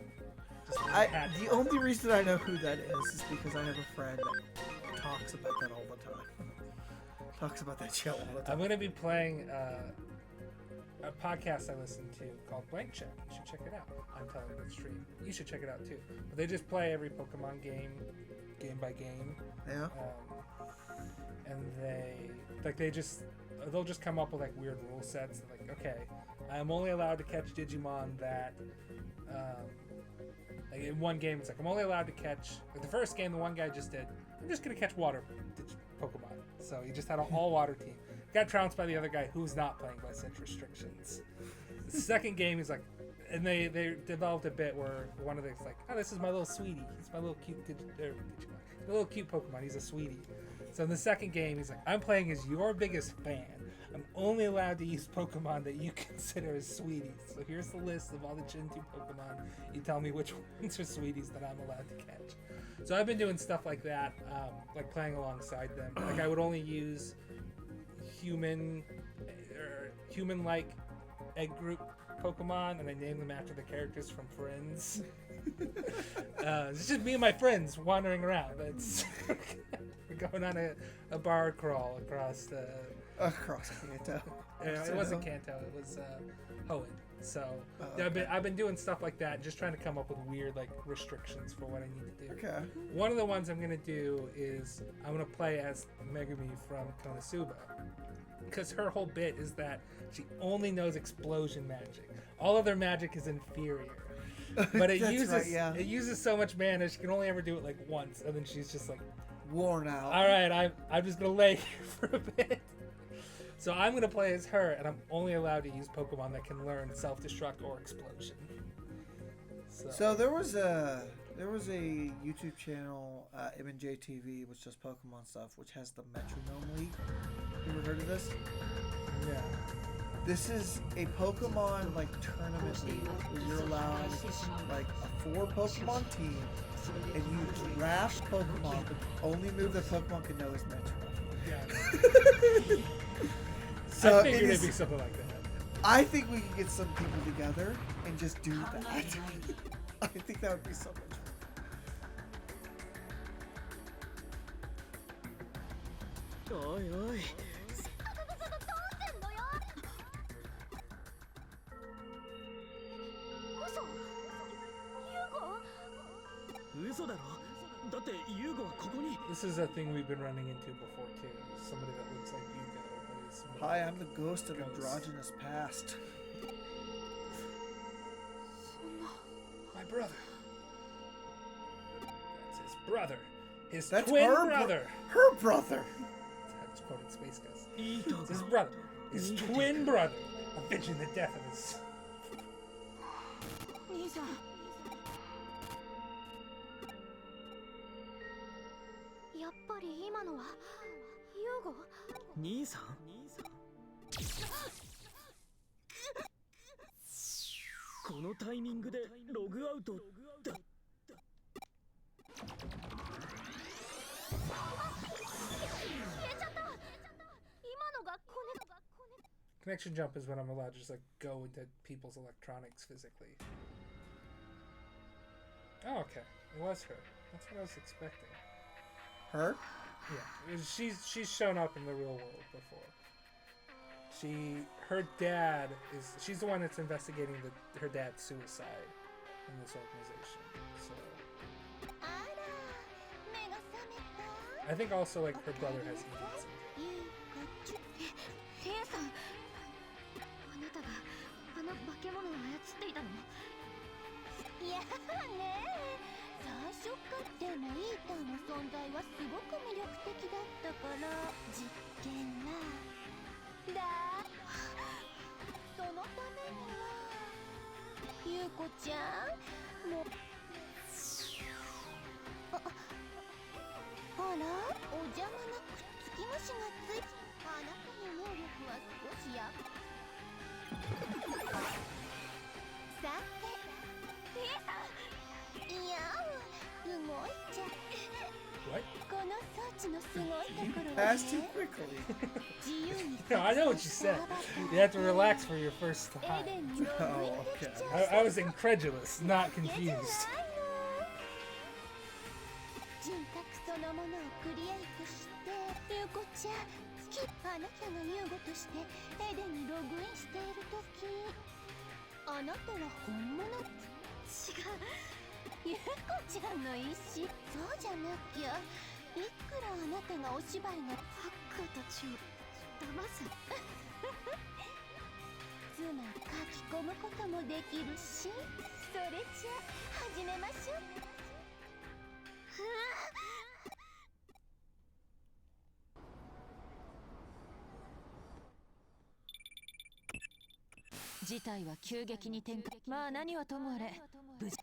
Just a hat. The only reason I know who that is because I have a friend that talks about that all the time. Talks about that show all the time. I'm gonna be playing a podcast I listen to called Blank Check. You should check it out. I'm telling you, it's stream. You should check it out too. But they just play every Pokemon game by game. Yeah. And they'll just come up with like weird rule sets. Like, okay, I'm only allowed to catch Digimon that. Like in one game, it's like I'm only allowed to catch. Like the first game, the one guy just did. I'm just gonna catch water Pokemon. So he just had an all water team. Got trounced by the other guy who's not playing by such restrictions. The second game is like, and they developed a bit where one of them's like, oh, this is my little sweetie. He's my little cute Digimon. The little cute Pokemon. He's a sweetie. So in the second game, he's like, I'm playing as your biggest fan. I'm only allowed to use Pokemon that you consider as sweeties. So here's the list of all the Gen 2 Pokemon. You tell me which ones are sweeties that I'm allowed to catch. So I've been doing stuff like that, like playing alongside them. Like I would only use human-like egg group Pokemon, and I name them after the characters from Friends. It's just me and my friends wandering around. We're going on a bar crawl across Kanto. it wasn't Kanto, it was Hoenn. So I've been doing stuff like that, just trying to come up with weird like restrictions for what I need to do. Okay. One of the ones I'm gonna do is I'm gonna play as Megumi from Konosuba, because her whole bit is that she only knows explosion magic. All other magic is inferior. But it uses so much mana, she can only ever do it like once, and then she's just like worn out. all right, I'm just gonna lay here for a bit. So I'm gonna play as her, and I'm only allowed to use Pokemon that can learn self-destruct or explosion. So there was a YouTube channel, MNJ TV, which does Pokemon stuff, which has the Metronome League. You ever heard of this? Yeah. This is a Pokemon like tournament league where you're allowed like a 4 Pokemon team, and you draft Pokemon. The only move that Pokemon can know is Metronome. Yeah. So I figured it'd be something like that. I think we can get some people together and just do that. I think that would be so much fun. Oi, oi. 嘘だろだってユーゴはここに This is a thing we've been running into before too. Somebody that looks like Yugo, but is Hi, I'm the ghost of androgynous past. my brother. That's his brother. His That's twin her brother. Her brother. That's quoting Space Ghost. It's his brother. His twin brother. Avenging the death of his. 兄さんやっぱり今のはユーゴ。兄さんこのタイミングでログアウトだ消えちゃった。今のがコネ。 Connection jump is when I'm allowed to just like go into people's electronics physically. Oh, okay. It was her. That's what I was expecting. Her? Yeah, she's shown up in the real world before. Her dad she's the one that's investigating her dad's suicide, in this organization. So あら目が覚めた I think also like her brother has Eating syndrome. ゆうかちゅテイさんあなたがあの化け物を操っていたのいやね最初からでもイーターの存在はすごく魅力的だったから実験はだそのためにはゆうこちゃんもうあらお邪魔なくっつき虫がついあなたの能力は少しやさてテイさんいやすごいじゃ What? この装置のすごいところ Pass too ね quickly. 自由に No, I know what you said. You have to relax for your first エ time. デンにログインできちゃう I was incredulous, not confused. 人格そのものをクリエイトしてゆうこちゃんあなたがユーゴとしてエデンにログインしているときあなたは本物違うゆうこちゃんの意思そうじゃなきゃいくらあなたがお芝居がハッカーたちを騙すつまり書き込むこともできるしそれじゃあ始めましょう事態は急激に展開。まあ何はともあれ無事。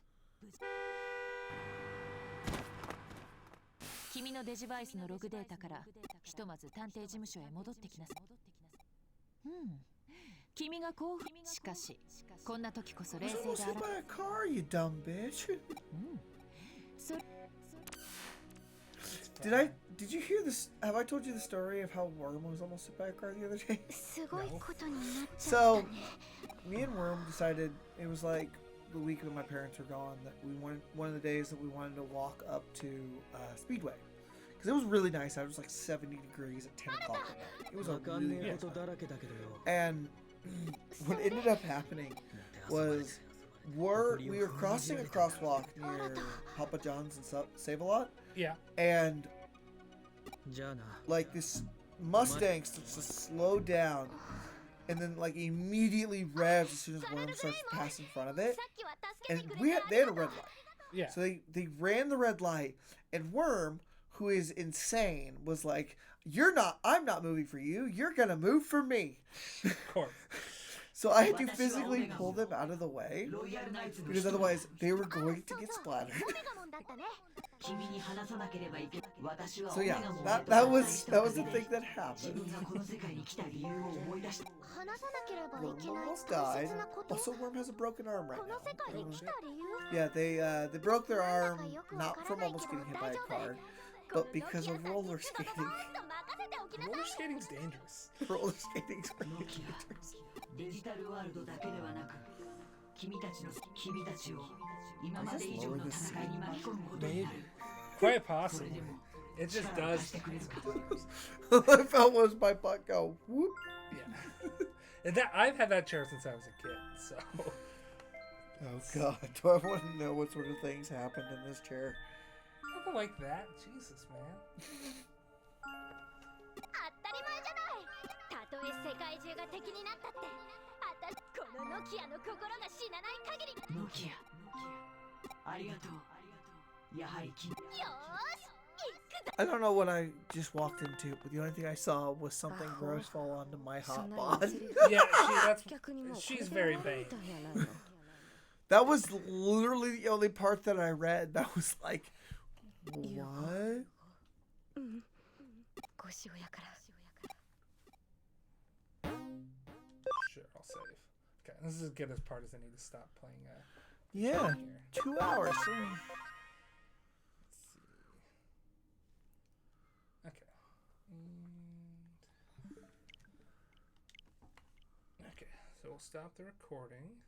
君のデジバイスのログデータからひとまず探偵事務所へ戻ってきなさい。君が興奮しかしこんな時こそ冷 I 静 was で almost hit by a car, you dumb bitch. そ Did you hear this? Have I told you the story of how Worm was almost hit by a car the other day? すごいことになっちゃった So, ね me and Worm decided it was like the week that my parents were gone that we wanted one of the days that we wanted to walk up to Speedway because it was really nice. It was like 70 degrees at 10 o'clock at night. It was a わかん really ねえ nice こと night. だらけだけどよ And what ended up happening was we were crossing a crosswalk near Papa John's and Save-A-Lot, Yeah. and じゃあな like this Mustang starts to slow down and then like immediately revs as soon as Worm starts to pass in front of it. さっきは助け And てくれてあ they り had が a と red う light. Yeah. So they ran the red light, and Worm, who is insane, was like, I'm not moving for you. You're gonna move for me. Of course. So I had to physically pull them out of the way because otherwise they were going to get splattered. オメガモンだったね So yeah, that was the thing that happened. 話さなければい Worm けない almost 大 died. 切なこと Also, Worm has a broken arm right この now. 世界に来た理由 Yeah, they broke their arm not from almost getting hit by a car, but because of roller skating. と任せておきなさい Roller skating's dangerous. Roller skating's pretty dangerous. デジタルワールドだけではなく君たちを今まで以上の戦いに巻き込むことに Maybe. なる Quite possibly. It just does sometimes. I felt was my butt go whoop. Yeah. And I've had that chair since I was a kid, so. Oh god, do I want to know what sort of things happened in this chair? Nothing like that. Jesus, man. 当たり前じゃないたとえ世界中が敵になったってこのノキアの心が死なない限りノキアありがとうやはり君よーし行くぞ I don't know what I just walked into, but the only thing I saw was something gross fall onto my hot bod. Yeah, she's very vain. That was literally the only part that I read. That was like, what? ご塩やから Sure, I'll save. Okay, this is as good as part as I need to stop playing Yeah, here. 2 hours. Let's see. Okay. Okay, so we'll stop the recording.